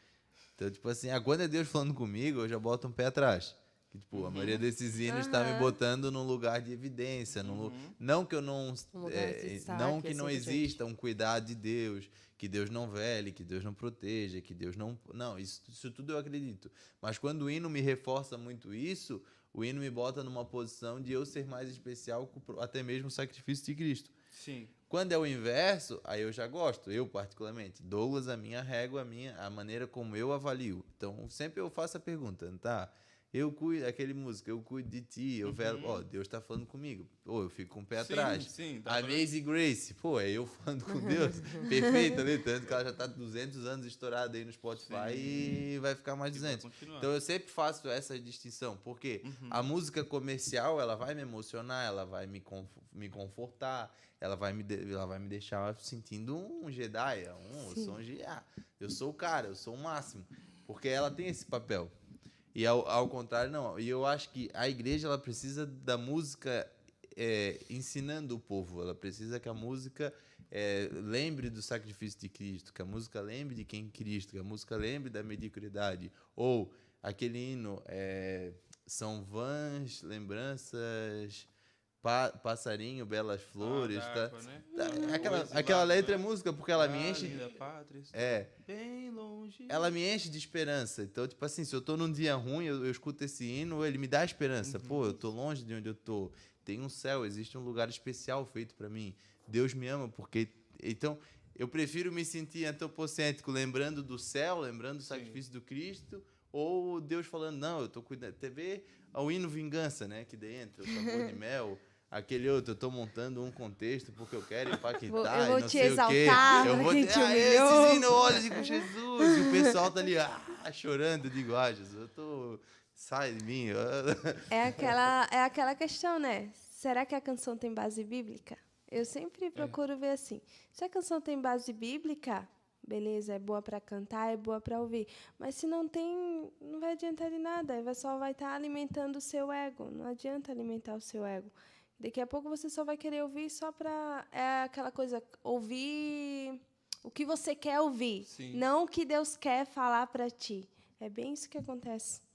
Então, tipo assim, quando é Deus falando comigo, eu já boto um pé atrás. Que, tipo, a maioria desses hinos está me botando num lugar de evidência. Não que eu não... não que não exista um cuidado de Deus, que Deus não vele, que Deus não proteja, que Deus não... Não, isso tudo eu acredito. Mas quando o hino me reforça muito isso, o hino me bota numa posição de eu ser mais especial, até mesmo o sacrifício de Cristo. Sim. Quando é o inverso, aí eu já gosto, eu particularmente. Douglas, a minha régua, a maneira como eu avalio. Então, sempre eu faço a pergunta, tá? Eu cuido, aquele música, eu cuido de ti, eu velo, Deus está falando comigo. Eu fico com o pé atrás. Sim, Amazing Grace, é eu falando com Deus. Perfeita, né? Tanto que ela já está 200 anos estourada aí no Spotify e vai ficar mais 200. Então, eu sempre faço essa distinção, porque a música comercial, ela vai me emocionar, ela vai me confortar, ela vai me deixar sentindo um Jedi, eu sou o cara, eu sou o máximo. Porque ela tem esse papel. E ao contrário, não. E eu acho que a igreja ela precisa da música ensinando o povo. Ela precisa que a música lembre do sacrifício de Cristo, que a música lembre de quem é Cristo, que a música lembre da mediocridade. Ou aquele hino, são vãs lembranças... passarinho, belas flores, tá? Né? Aquela letra é música porque ela me enche bem longe. Ela me enche de esperança. Então, tipo assim, se eu tô num dia ruim, eu escuto esse hino, ele me dá esperança. Pô, eu tô longe de onde eu tô. tem um céu, existe um lugar especial feito para mim. Deus me ama porque... Então, eu prefiro me sentir antropocêntrico, lembrando do céu, lembrando do sacrifício do Cristo, ou Deus falando, não, eu estou cuidando. TV, o hino Vingança, né? Que daí entra o Sabor de Mel, aquele outro, eu estou montando um contexto porque eu quero empaquetar, eu vou e não te sei exaltar, o quê. Eu vou te te humilhou. esses hinos, olha com Jesus, e o pessoal tá ali, chorando. Eu digo, Jesus, eu tô... Sai de mim. É aquela questão, né? Será que a canção tem base bíblica? Eu sempre procuro ver assim. Se a canção tem base bíblica, beleza, é boa para cantar, é boa para ouvir. Mas se não tem, não vai adiantar de nada. Só vai estar alimentando o seu ego. Não adianta alimentar o seu ego. Daqui a pouco você só vai querer ouvir só para... É aquela coisa, ouvir o que você quer ouvir. Sim. Não o que Deus quer falar para ti. É bem isso que acontece.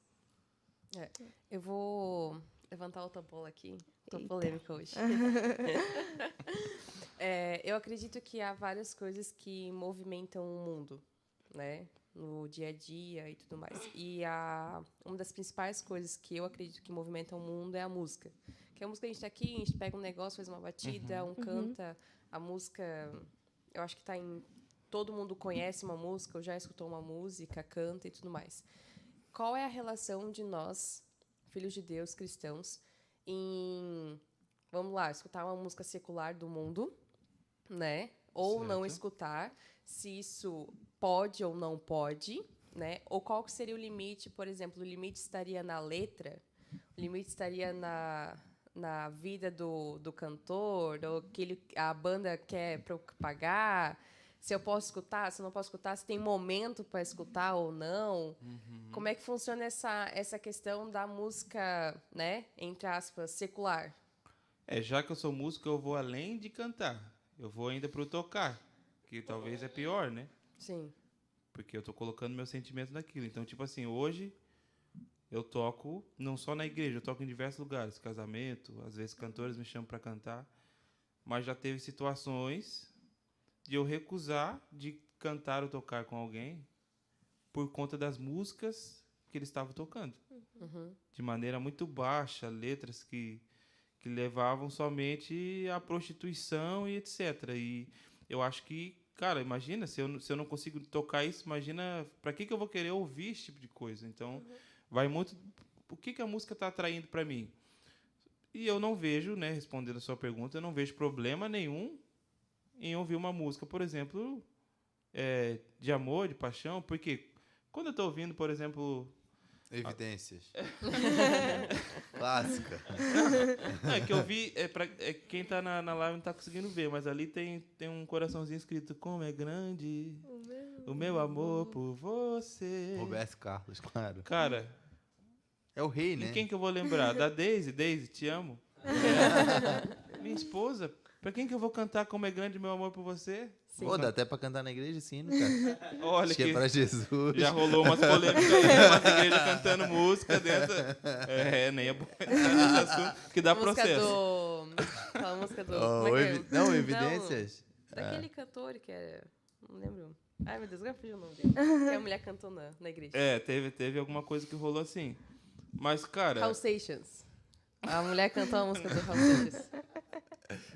Eu vou levantar outra bola aqui. Estou polêmica hoje. Eu acredito que há várias coisas que movimentam o mundo, né? No dia a dia e tudo mais. E uma das principais coisas que eu acredito que movimentam o mundo é a música. Que a música, a gente está aqui, a gente pega um negócio, faz uma batida, canta. A música, eu acho que está em... Todo mundo conhece uma música, ou já escutou uma música, canta e tudo mais. Qual é a relação de nós, filhos de Deus, cristãos, em, vamos lá, escutar uma música secular do mundo, né? Ou Certo. não escutar, se isso pode ou não pode, né? Ou qual que seria o limite, por exemplo, o limite estaria na letra, o limite estaria na vida do cantor, ou a banda quer pagar, se eu posso escutar, se eu não posso escutar, se tem momento para escutar ou não. Como é que funciona essa questão da música, né, entre aspas, secular? Já que eu sou músico, eu vou além de cantar. Eu vou ainda pro tocar, que talvez é pior, né? Sim. Porque eu tô colocando meu sentimento naquilo. Então, tipo assim, hoje eu toco não só na igreja, eu toco em diversos lugares, casamento, às vezes cantores me chamam para cantar, mas já teve situações de eu recusar de cantar ou tocar com alguém por conta das músicas que eles estavam tocando. De maneira muito baixa, letras que levavam somente à prostituição e etc. E eu acho que, cara, imagina, se eu não consigo tocar isso, imagina, para que eu vou querer ouvir esse tipo de coisa? Então, vai muito... O que a música está atraindo para mim? E eu não vejo, né, respondendo a sua pergunta, eu não vejo problema nenhum em ouvir uma música, por exemplo, de amor, de paixão, porque quando eu estou ouvindo, por exemplo... Evidências. Clássica. Não, é que eu vi, quem está na live não está conseguindo ver, mas ali tem um coraçãozinho escrito, como é grande o meu amor por você. Roberto Carlos, claro. Cara, É o rei, né? em quem que eu vou lembrar? Da Daisy? Daisy, te amo. Minha esposa. Pra quem que eu vou cantar Como é Grande Meu Amor por Você? Sim. Pô, dá até pra cantar na igreja, sim, né, cara? Olha Acho que é pra Jesus. já rolou umas polêmicas aí, umas igrejas cantando música dentro. Nem é bom entrar nesse assunto, que dá processo. Aquela música do... Oh, como é que é? não, evidências. Daquele cantor que era... Não lembro. Ai, meu Deus, agora fugiu o nome dele. Que a mulher cantou na igreja. Teve alguma coisa que rolou assim. Mas, cara... House Stations. A mulher cantou a música do House Stations.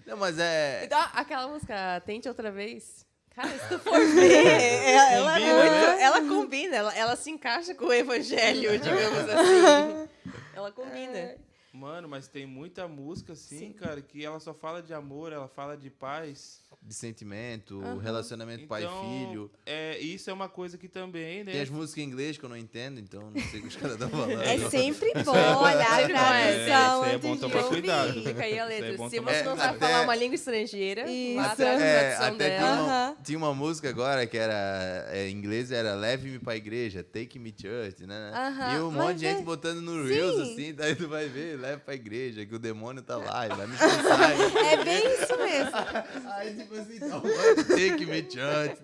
Não, mas é... Então, aquela música, Tente Outra Vez. Cara, se tu for ver, ela Combina, é muito... né? Ela combina, ela se encaixa com o evangelho, digamos assim. Ela combina. Mano, mas tem muita música, assim, cara, que ela só fala de amor, ela fala de paz. De sentimento, relacionamento Então, pai e filho. Isso é uma coisa que também, né? Tem as músicas em inglês que eu não entendo, então não sei o que os caras estão falando. É sempre bom olhar a Sempre bom, tradução isso é antes bom de tomar ouvir. cuidado. Fica aí a Isso é letra. bom Se tomar você não sabe até- falar uma língua estrangeira, Isso. lá atrás da tradução até dela. tinha uma música agora que era em inglês, era Leve-me pra igreja, Take Me Church, né? E um monte de gente botando no Reels, assim, daí tu vai ver, leva pra igreja, que o demônio tá lá, ele vai me expulsar. É bem isso mesmo. Aí, tipo assim, então, Take Me Church,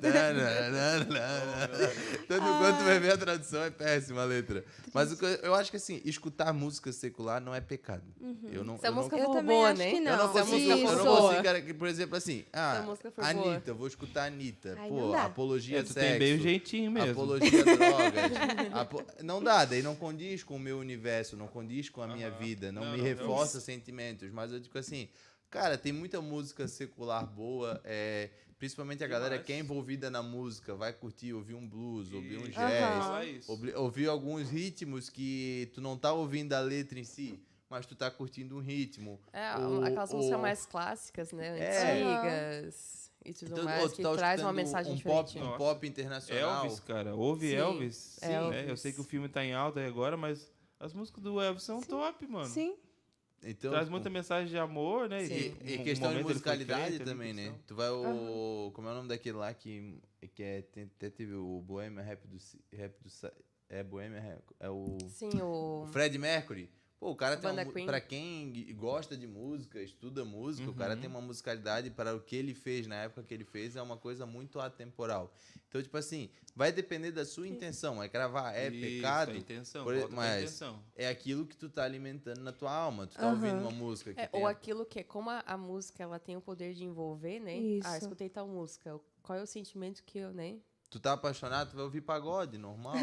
tanto quanto tu vai ver a tradução, é péssima a letra. Mas eu acho que, assim, escutar música secular não é pecado. Eu não, Se a eu não- música Eu for também boa, acho né? que eu não. não Se a consigo, música eu for não boa. consigo, cara, que, por exemplo, assim, a música for boa. Anitta, eu vou escutar Anitta. Aí Pô, não dá. apologia Tu sexo. tem bem o jeitinho mesmo. Apologia a drogas. Não dá, daí não condiz com o meu universo, não condiz com a minha vida, não me reforça sentimentos. Mas eu digo assim, cara, tem muita música secular boa, principalmente a galera que é envolvida na música, vai curtir, ouvir um blues, ouvir um jazz, ouvir alguns ritmos que tu não tá ouvindo a letra em si, mas tu tá curtindo um ritmo. Aquelas músicas mais clássicas, né? Antigas e tudo Então, mais, tu que tá traz uma escutando mensagem um diferente. pop internacional. Elvis, cara. Ouve Sim, Elvis. Elvis. Eu sei que o filme tá em alta aí agora, mas as músicas do Elvis são top, mano. Sim. Então, Traz muita mensagem de amor, né? Sim. E Um questão de momento ele foi musicalidade crente, também, ali, né? questão. Tu vai como é o nome daquele lá que até teve o Bohemian Rap Bohemian Rap, é o Sim, o... Fred Mercury. Pô, o cara tem Banda Queen. pra quem gosta de música, estuda música, o cara tem uma musicalidade para o que ele fez na época que ele fez, é uma coisa muito atemporal. Então, tipo assim, vai depender da sua intenção. É gravar, é Isso, pecado, a intenção, por- volta pra mas intenção. é aquilo que tu tá alimentando na tua alma. Tu tá ouvindo uma música que tem Ou aquilo que é como a música ela tem o poder de envolver, né? Isso. Escutei tal música. Qual é o sentimento que eu, né? Tu tá apaixonado, tu vai ouvir pagode, normal,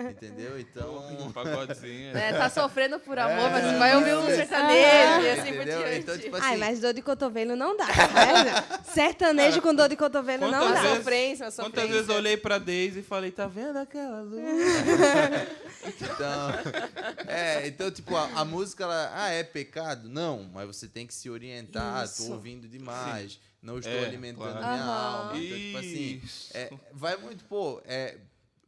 entendeu? Então... Um pagodezinho. Tá sofrendo por amor, mas vai ouvir um sertanejo e assim por entendeu? diante. Então, tipo assim... Ai, mas dor de cotovelo não dá. Né? Sertanejo com dor de cotovelo não quantas dá. vezes- Sofrência, Quantas vezes eu olhei pra Deise e falei, tá vendo aquela luz? Então, tipo, a música, ela, é pecado? Não, mas você tem que se orientar, Isso. tô ouvindo demais, não estou É, alimentando claro. minha alma. Então, tipo assim, Isso. vai muito,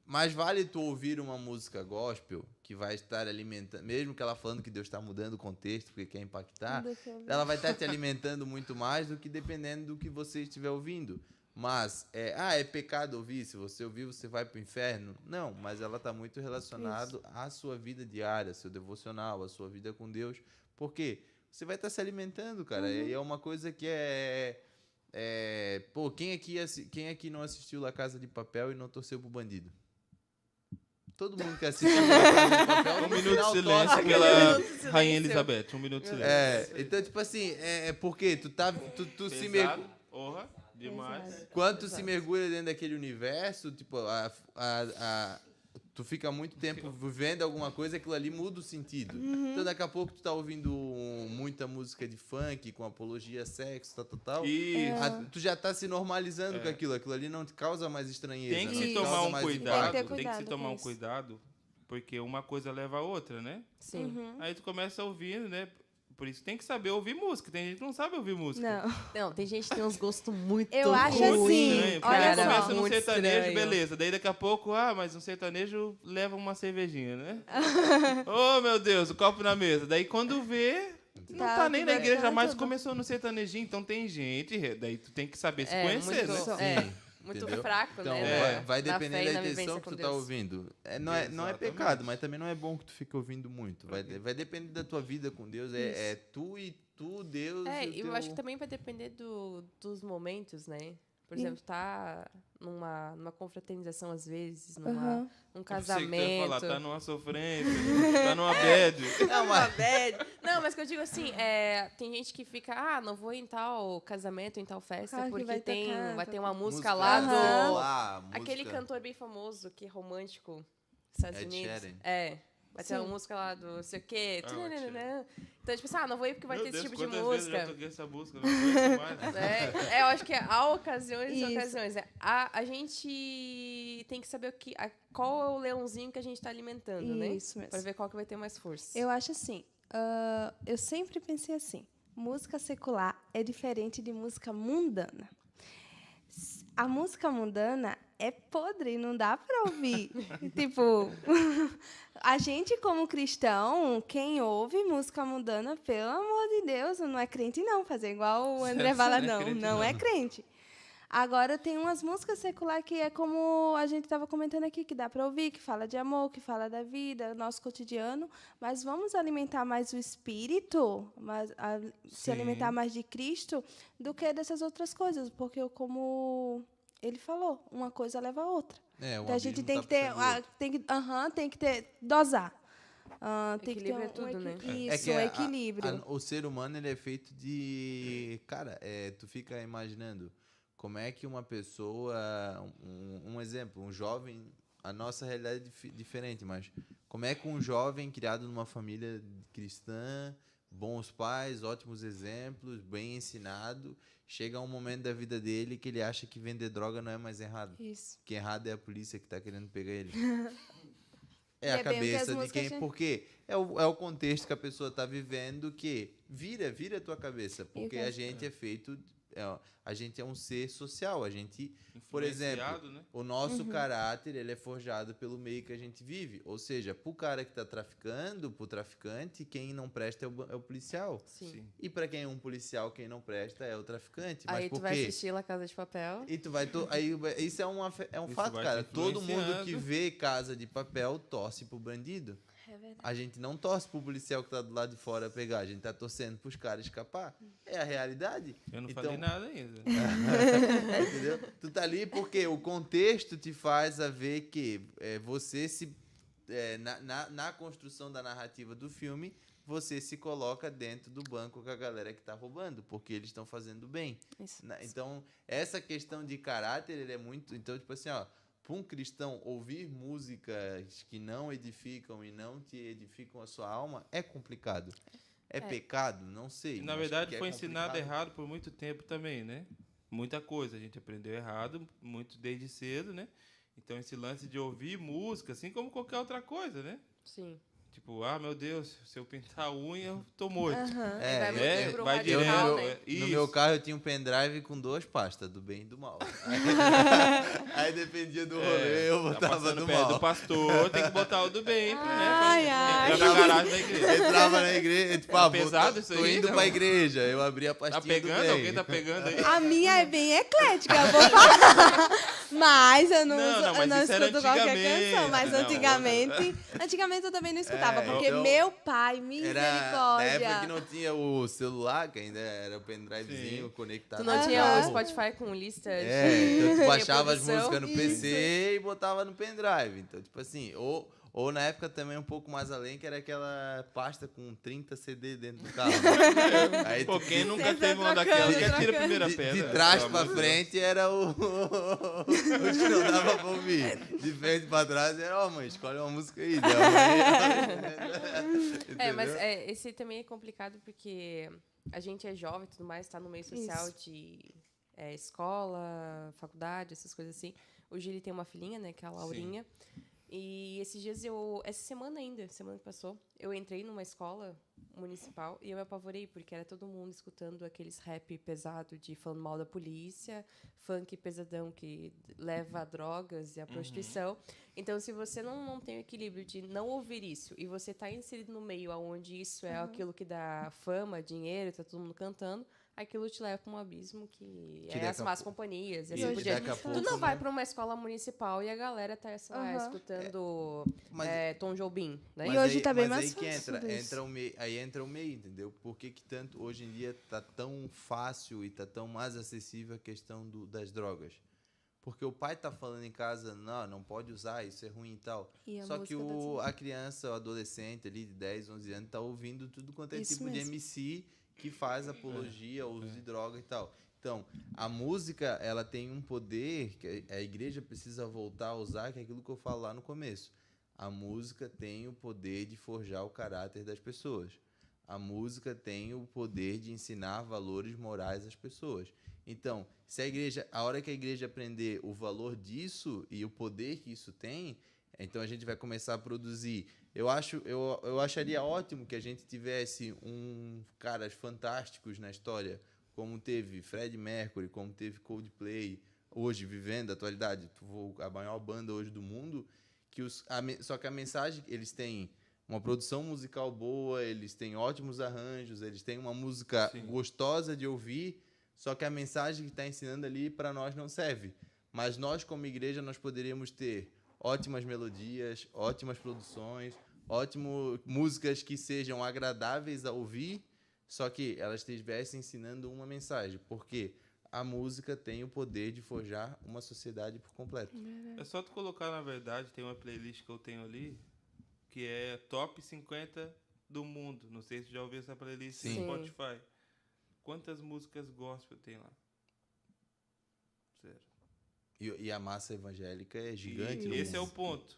mais vale tu ouvir uma música gospel que vai estar alimentando, mesmo que ela falando que Deus está mudando o contexto porque quer impactar, ela vai estar te alimentando muito mais do que dependendo do que você estiver ouvindo. Mas, é pecado ouvir, se você ouvir você vai para o inferno? Não, mas ela está muito relacionada à sua vida diária, seu devocional, à sua vida com Deus. Por quê? Você vai estar se alimentando, cara. E é uma coisa que pô, quem aqui não assistiu La Casa de Papel e não torceu pro bandido? Todo mundo que assistiu La Casa de Papel, Um no minuto de final silêncio torce. pela minuto de silêncio. Rainha Elizabeth. Um minuto de silêncio. Então, tipo assim, porque tu se Pesado, mergulha. porra, demais. Quando tu se mergulha dentro daquele universo, tipo, tu fica muito tempo vivendo alguma coisa, aquilo ali muda o sentido. Então, daqui a pouco, tu tá ouvindo muita música de funk, com apologia a sexo, tal. Isso. Tu já tá se normalizando com aquilo. Aquilo ali não te causa mais estranheza. Tem que não se te tomar causa um mais cuidado. Tem que ter Tem que cuidado se com tomar um isso. cuidado, porque uma coisa leva a outra, né? Sim. Aí tu começa a ouvir, né? Por isso tem que saber ouvir música. Tem gente que não sabe ouvir música. Não. Não, tem gente que tem uns gostos muito Eu acho ruins. assim, Estranho, porque olha aí só. começa no Muito sertanejo, estranho. beleza. Daí daqui a pouco, mas um sertanejo leva uma cervejinha, né? Oh, meu Deus, o copo na mesa. Daí quando vê, não tá nem na igreja, jamais tudo. começou no sertanejinho. Então tem gente, daí tu tem que saber se É, conhecer, muito, né? muito Entendeu? fraco, Então, né? vai na depender fé e da na intenção vivência que com tu tá Deus. ouvindo. Não é Exatamente. pecado, mas também não é bom que tu fique ouvindo muito. Vai depender da tua vida com Deus. É tu e tu, Deus e o E eu teu... acho que também vai depender dos momentos, né? Por exemplo, tá numa confraternização às vezes, num Eu pensei que tu ia casamento. falar, tá numa sofrência, tá numa bad. Não, Não, mas que eu digo assim, tem gente que fica, não vou em tal casamento, em tal festa, Que porque vai tocar, vai ter uma música Música lá do... secular, Aquele música- cantor bem famoso, que é romântico, Estados Ed Unidos. Sheeran. Vai ter uma música lá do sei o quê. Ah, o Ed Sheeran. Então, tipo assim, não vou ir porque vai Meu ter Deus, esse tipo de quantas vezes eu já música. toquei essa música? Não aguento mais. Eu acho que há ocasiões e Isso. ocasiões. A gente tem que saber qual é o leãozinho que a gente está alimentando, né? Isso mesmo. Para ver qual que vai ter mais força. Eu acho assim, eu sempre pensei assim, música secular é diferente de música mundana. A música mundana é podre, não dá para ouvir. Tipo, a gente como cristão, quem ouve música mundana, pelo amor de Deus, não é crente não, fazer igual o André fala, não é crente. Agora, tem umas músicas seculares que é como a gente estava comentando aqui, que dá para ouvir, que fala de amor, que fala da vida, nosso cotidiano, mas vamos alimentar mais o espírito, se alimentar mais de Cristo, do que dessas outras coisas, porque como ele falou, uma coisa leva a outra. O Então, a gente abismo tem tá que ter, puxando o outro. tem que ter, dosar. Tem que ter Equilíbrio é tudo, né? Isso, um equilíbrio. O ser humano ele é feito de... Cara, tu fica imaginando como é que uma pessoa... Um exemplo, um jovem... A nossa realidade é diferente, mas como é que um jovem criado numa família cristã, bons pais, ótimos exemplos, bem ensinado, chega a um momento da vida dele que ele acha que vender droga não é mais errado. Isso. Que errado é a polícia que está querendo pegar ele. E É a é bem o que as cabeça de músicas quem... já- Porque é o contexto que a pessoa está vivendo que vira a tua cabeça. Porque a gente é feito... a gente é um ser social. A gente, por exemplo, Influenciado, né? o nosso caráter ele é forjado pelo meio que a gente vive. Ou seja, pro cara que está traficando, pro traficante, quem não presta é o policial. Sim. E para quem é um policial, quem não presta é o traficante. Mas Aí por tu vai quê? assistir La Casa de Papel. E tu vai... Isso é um Isso fato, vai cara. te Todo mundo influenciando. que vê Casa de Papel torce pro bandido. É verdade. A gente não torce pro policial que tá do lado de fora pegar. A gente tá torcendo pros caras escapar. É a realidade. Eu não Então, falei nada ainda. entendeu? Tu tá ali porque o contexto te faz a ver que você se... na construção da narrativa do filme, você se coloca dentro do banco com a galera que tá roubando, porque eles estão fazendo bem. Isso. Então, essa questão de caráter, ele é muito... Então, tipo assim, ó, para um cristão ouvir músicas que não edificam e não te edificam a sua alma, é complicado. É pecado? Não sei. E, na mas verdade, que foi é ensinado complicado. errado por muito tempo também, né? Muita coisa a gente aprendeu errado, muito desde cedo, né? Então, esse lance de ouvir música, assim como qualquer outra coisa, né? Sim. Tipo, meu Deus, se eu pintar a unha, eu tô morto. Vai muito É, pro vai radical, direto. né? No Isso. meu carro eu tinha um pendrive com 2 pastas, do bem e do mal. Aí dependia do rolê, eu Tá botava passando no perto mal. do pastor, tem que botar o do bem, Ai, né? ai. Entrar na garagem da igreja. Entrava na igreja, tipo, pesado isso tô aí, indo não? pra igreja. Eu abria a pastinha Tá pegando? do bem. Alguém tá pegando aí? A minha é bem eclética, eu vou falar. Mas eu não, Não, uso, não, eu mas não isso era escuto qualquer antigamente. canção. Mas Não, antigamente eu também não escutava, É, porque eu- meu pai, Era na época que misericórdia. não tinha o celular, que ainda era o pendrivezinho Sim. conectado. Tu não no tinha carro. o Spotify com lista de Então tu baixava as reprodução? músicas no PC e botava no pendrive. Então, tipo assim, ou na época também um pouco mais além, que era aquela pasta com 30 CD dentro do carro. Aí Pô, tu, quem nunca Sempre teve uma trocando, daquelas? Quer tira a trocando. primeira de pedra. trás pelo pra amor de Deus. frente era o que não dava pra ouvir. De frente pra trás era, mãe, escolhe uma música aí. Mas Entendeu? esse também é complicado porque a gente é jovem e tudo mais, está no meio social de escola, faculdade, essas coisas assim. O Gili tem uma filhinha, né, que é a Laurinha. E esses dias essa semana ainda, semana que passou, eu entrei numa escola municipal e eu me apavorei, porque era todo mundo escutando aqueles rap pesado de falando mal da polícia, funk pesadão que leva a drogas e a prostituição. Então, se você não tem o equilíbrio de não ouvir isso e você está inserido no meio onde isso é aquilo que dá fama, dinheiro, tá todo mundo cantando, aquilo te leva para um abismo que Que é as daqui a más pouco- companhias. E E assim por diante. daqui a Tu pouco, não vai né? para uma escola municipal e a galera tá escutando Mas- Tom Jobim, né? E hoje tá bem mas mais aí que fácil entra, disso. aí entra o meio, entendeu? Por que tanto hoje em dia tá tão fácil e tá tão mais acessível a questão das drogas? Porque o pai tá falando em casa, não pode usar, isso é ruim e tal. E a Só que música tá a criança, o adolescente ali de 10, 11 anos, tá ouvindo tudo quanto é Isso tipo de mesmo. MC que faz apologia ao uso de droga e tal. Então, a música, ela tem um poder que a igreja precisa voltar a usar, que é aquilo que eu falo lá no começo. A música tem o poder de forjar o caráter das pessoas. A música tem o poder de ensinar valores morais às pessoas. Então, a hora que a igreja aprender o valor disso e o poder que isso tem, então a gente vai começar a produzir. Eu acharia ótimo que a gente tivesse caras fantásticos na história, como teve Freddie Mercury, como teve Coldplay, hoje vivendo a atualidade, a maior banda hoje do mundo, só que a mensagem, eles têm uma produção musical boa, eles têm ótimos arranjos, eles têm uma música gostosa de ouvir, só que a mensagem que está ensinando ali para nós não serve. Mas nós, como igreja, nós poderíamos ter ótimas melodias, ótimas produções, músicas que sejam agradáveis a ouvir, só que elas estivessem ensinando uma mensagem, porque a música tem o poder de forjar uma sociedade por completo. É só tu colocar, na verdade, tem uma playlist que eu tenho ali, que é Top 50 do mundo. Não sei se já ouviu essa playlist Sim. no Spotify. Quantas músicas gospel tem lá? Zero. E a massa evangélica é gigante. E no esse é o mundo. ponto.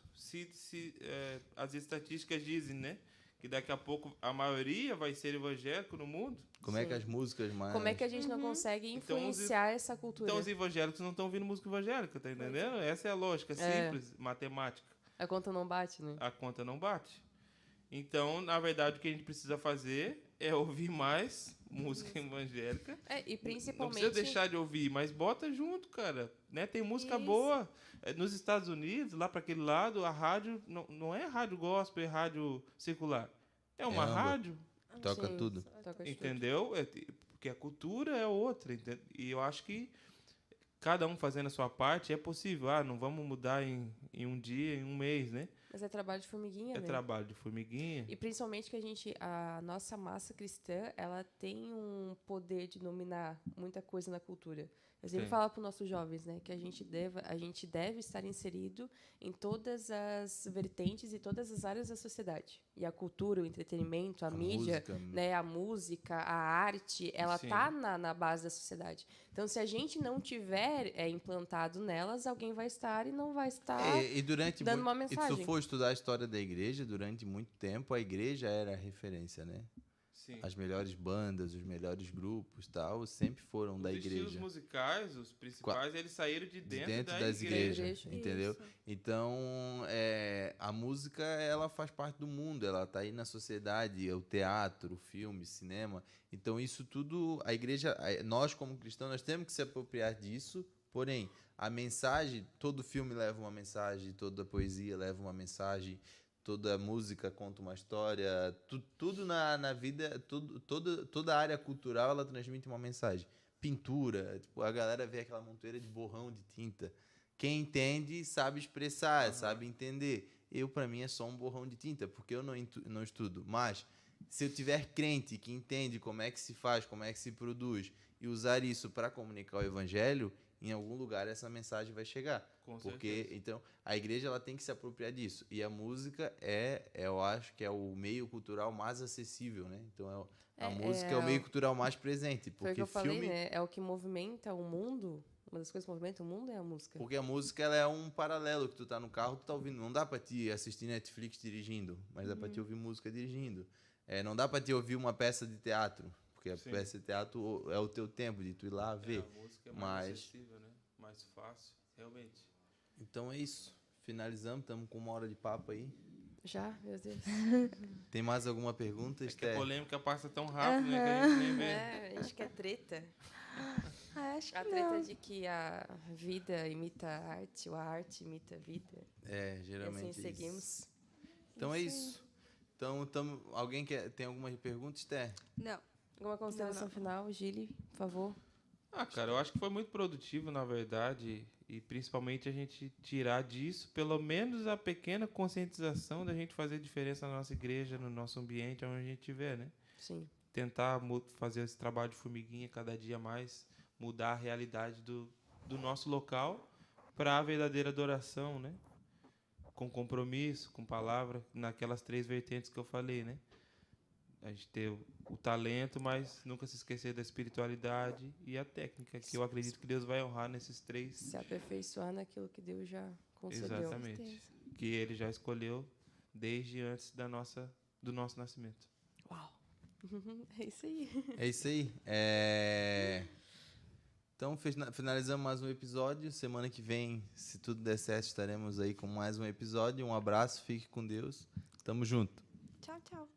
As estatísticas dizem, né? Que daqui a pouco a maioria vai ser evangélico no mundo. Como é que as músicas mais... Como é que a gente não consegue Então, influenciar essa cultura? Então os evangélicos não estão ouvindo música evangélica, tá entendendo? Essa é a lógica, simples, matemática. A conta não bate, né? A conta não bate. Então, na verdade, o que a gente precisa fazer é ouvir mais música evangélica. E Não principalmente... precisa deixar de ouvir, mas bota junto, cara. Né? Tem música Isso. boa. Nos Estados Unidos, lá para aquele lado, a rádio não é rádio gospel, é rádio circular. É uma É, rádio, Toca Sim, tudo. toca tudo. entendeu? Porque a cultura é outra. E eu acho que cada um fazendo a sua parte é possível. Não vamos mudar em um dia, em um mês, né? Mas é trabalho de formiguinha, É né? trabalho de formiguinha. E principalmente que a nossa massa cristã, ela tem um poder de dominar muita coisa na cultura. Eu sempre Tem. falo para os nossos jovens, né, que a gente deve estar inserido em todas as vertentes e todas as áreas da sociedade. E a cultura, o entretenimento, a mídia, música. né, a música, a arte, ela Sim. tá na base da sociedade. Então, se a gente não tiver implantado nelas, alguém vai estar e não vai estar E durante dando uma E se mensagem. tu for estudar a história da igreja, durante muito tempo a igreja era a referência, né? Sim. As melhores bandas, os melhores grupos, tal, sempre foram da Os estilos igreja. musicais, os principais, eles saíram de De dentro, da das igreja. igrejas, Igreja. entendeu? Isso. Então, a música, ela faz parte do mundo, ela tá aí na sociedade, o teatro, o filme, cinema. Então, isso tudo, a igreja, nós como cristãos, nós temos que se apropriar disso, porém, a mensagem, todo filme leva uma mensagem, toda poesia leva uma mensagem, toda música conta uma história, tudo na vida, toda a área cultural, ela transmite uma mensagem. Pintura, tipo, a galera vê aquela montoeira de borrão de tinta. Quem entende sabe expressar, sabe entender. Eu, para mim, é só um borrão de tinta, porque eu não estudo. Mas, se eu tiver crente que entende como é que se faz, como é que se produz, e usar isso para comunicar o evangelho, em algum lugar essa mensagem vai chegar. Com Porque, certeza. então, a igreja ela tem que se apropriar disso. E a música eu acho que é o meio cultural mais acessível, né? Então, a música é o meio cultural mais presente. Foi o que Porque eu falei, filme... né? É o que movimenta o mundo. Uma das coisas que movimenta o mundo é a música. Porque a música ela é um paralelo, que tu tá no carro, tu tá ouvindo. Não dá pra te assistir Netflix dirigindo, mas dá pra te ouvir música dirigindo. Não dá pra te ouvir uma peça de teatro, porque a Sim. peça de teatro é o teu tempo de tu ir lá ver. A música é mais Mas, acessível, né? Mais fácil, realmente. então é isso. Finalizamos, estamos com 1 hora de papo aí. Já? Meu Deus. Tem mais alguma pergunta, É que a Esther? polêmica passa tão rápido, né? Que a gente nem vê. A gente quer treta. Acho que A treta não. de que a vida imita a arte, ou a arte imita a vida. E Geralmente assim é isso. seguimos. Então é isso. Então, alguém tem alguma pergunta, Esther? Não. Alguma consideração Não. final, Gili, por favor? Cara, eu acho que foi muito produtivo, na verdade, e principalmente a gente tirar disso, pelo menos a pequena conscientização da gente fazer diferença na nossa igreja, no nosso ambiente, onde a gente estiver, né? Sim. Tentar fazer esse trabalho de formiguinha cada dia mais, mudar a realidade do nosso local para a verdadeira adoração, né? Com compromisso, com palavra, naquelas 3 vertentes que eu falei, né? A gente ter o talento, mas nunca se esquecer da espiritualidade e a técnica, que eu acredito que Deus vai honrar nesses 3. Se aperfeiçoar naquilo que Deus já concedeu. Exatamente. Que Ele já escolheu desde antes do nosso nascimento. Uau! É isso aí. É isso aí. Então, finalizamos mais um episódio. Semana que vem, se tudo der certo, estaremos aí com mais um episódio. Um abraço, fique com Deus. Tamo junto. Tchau, tchau.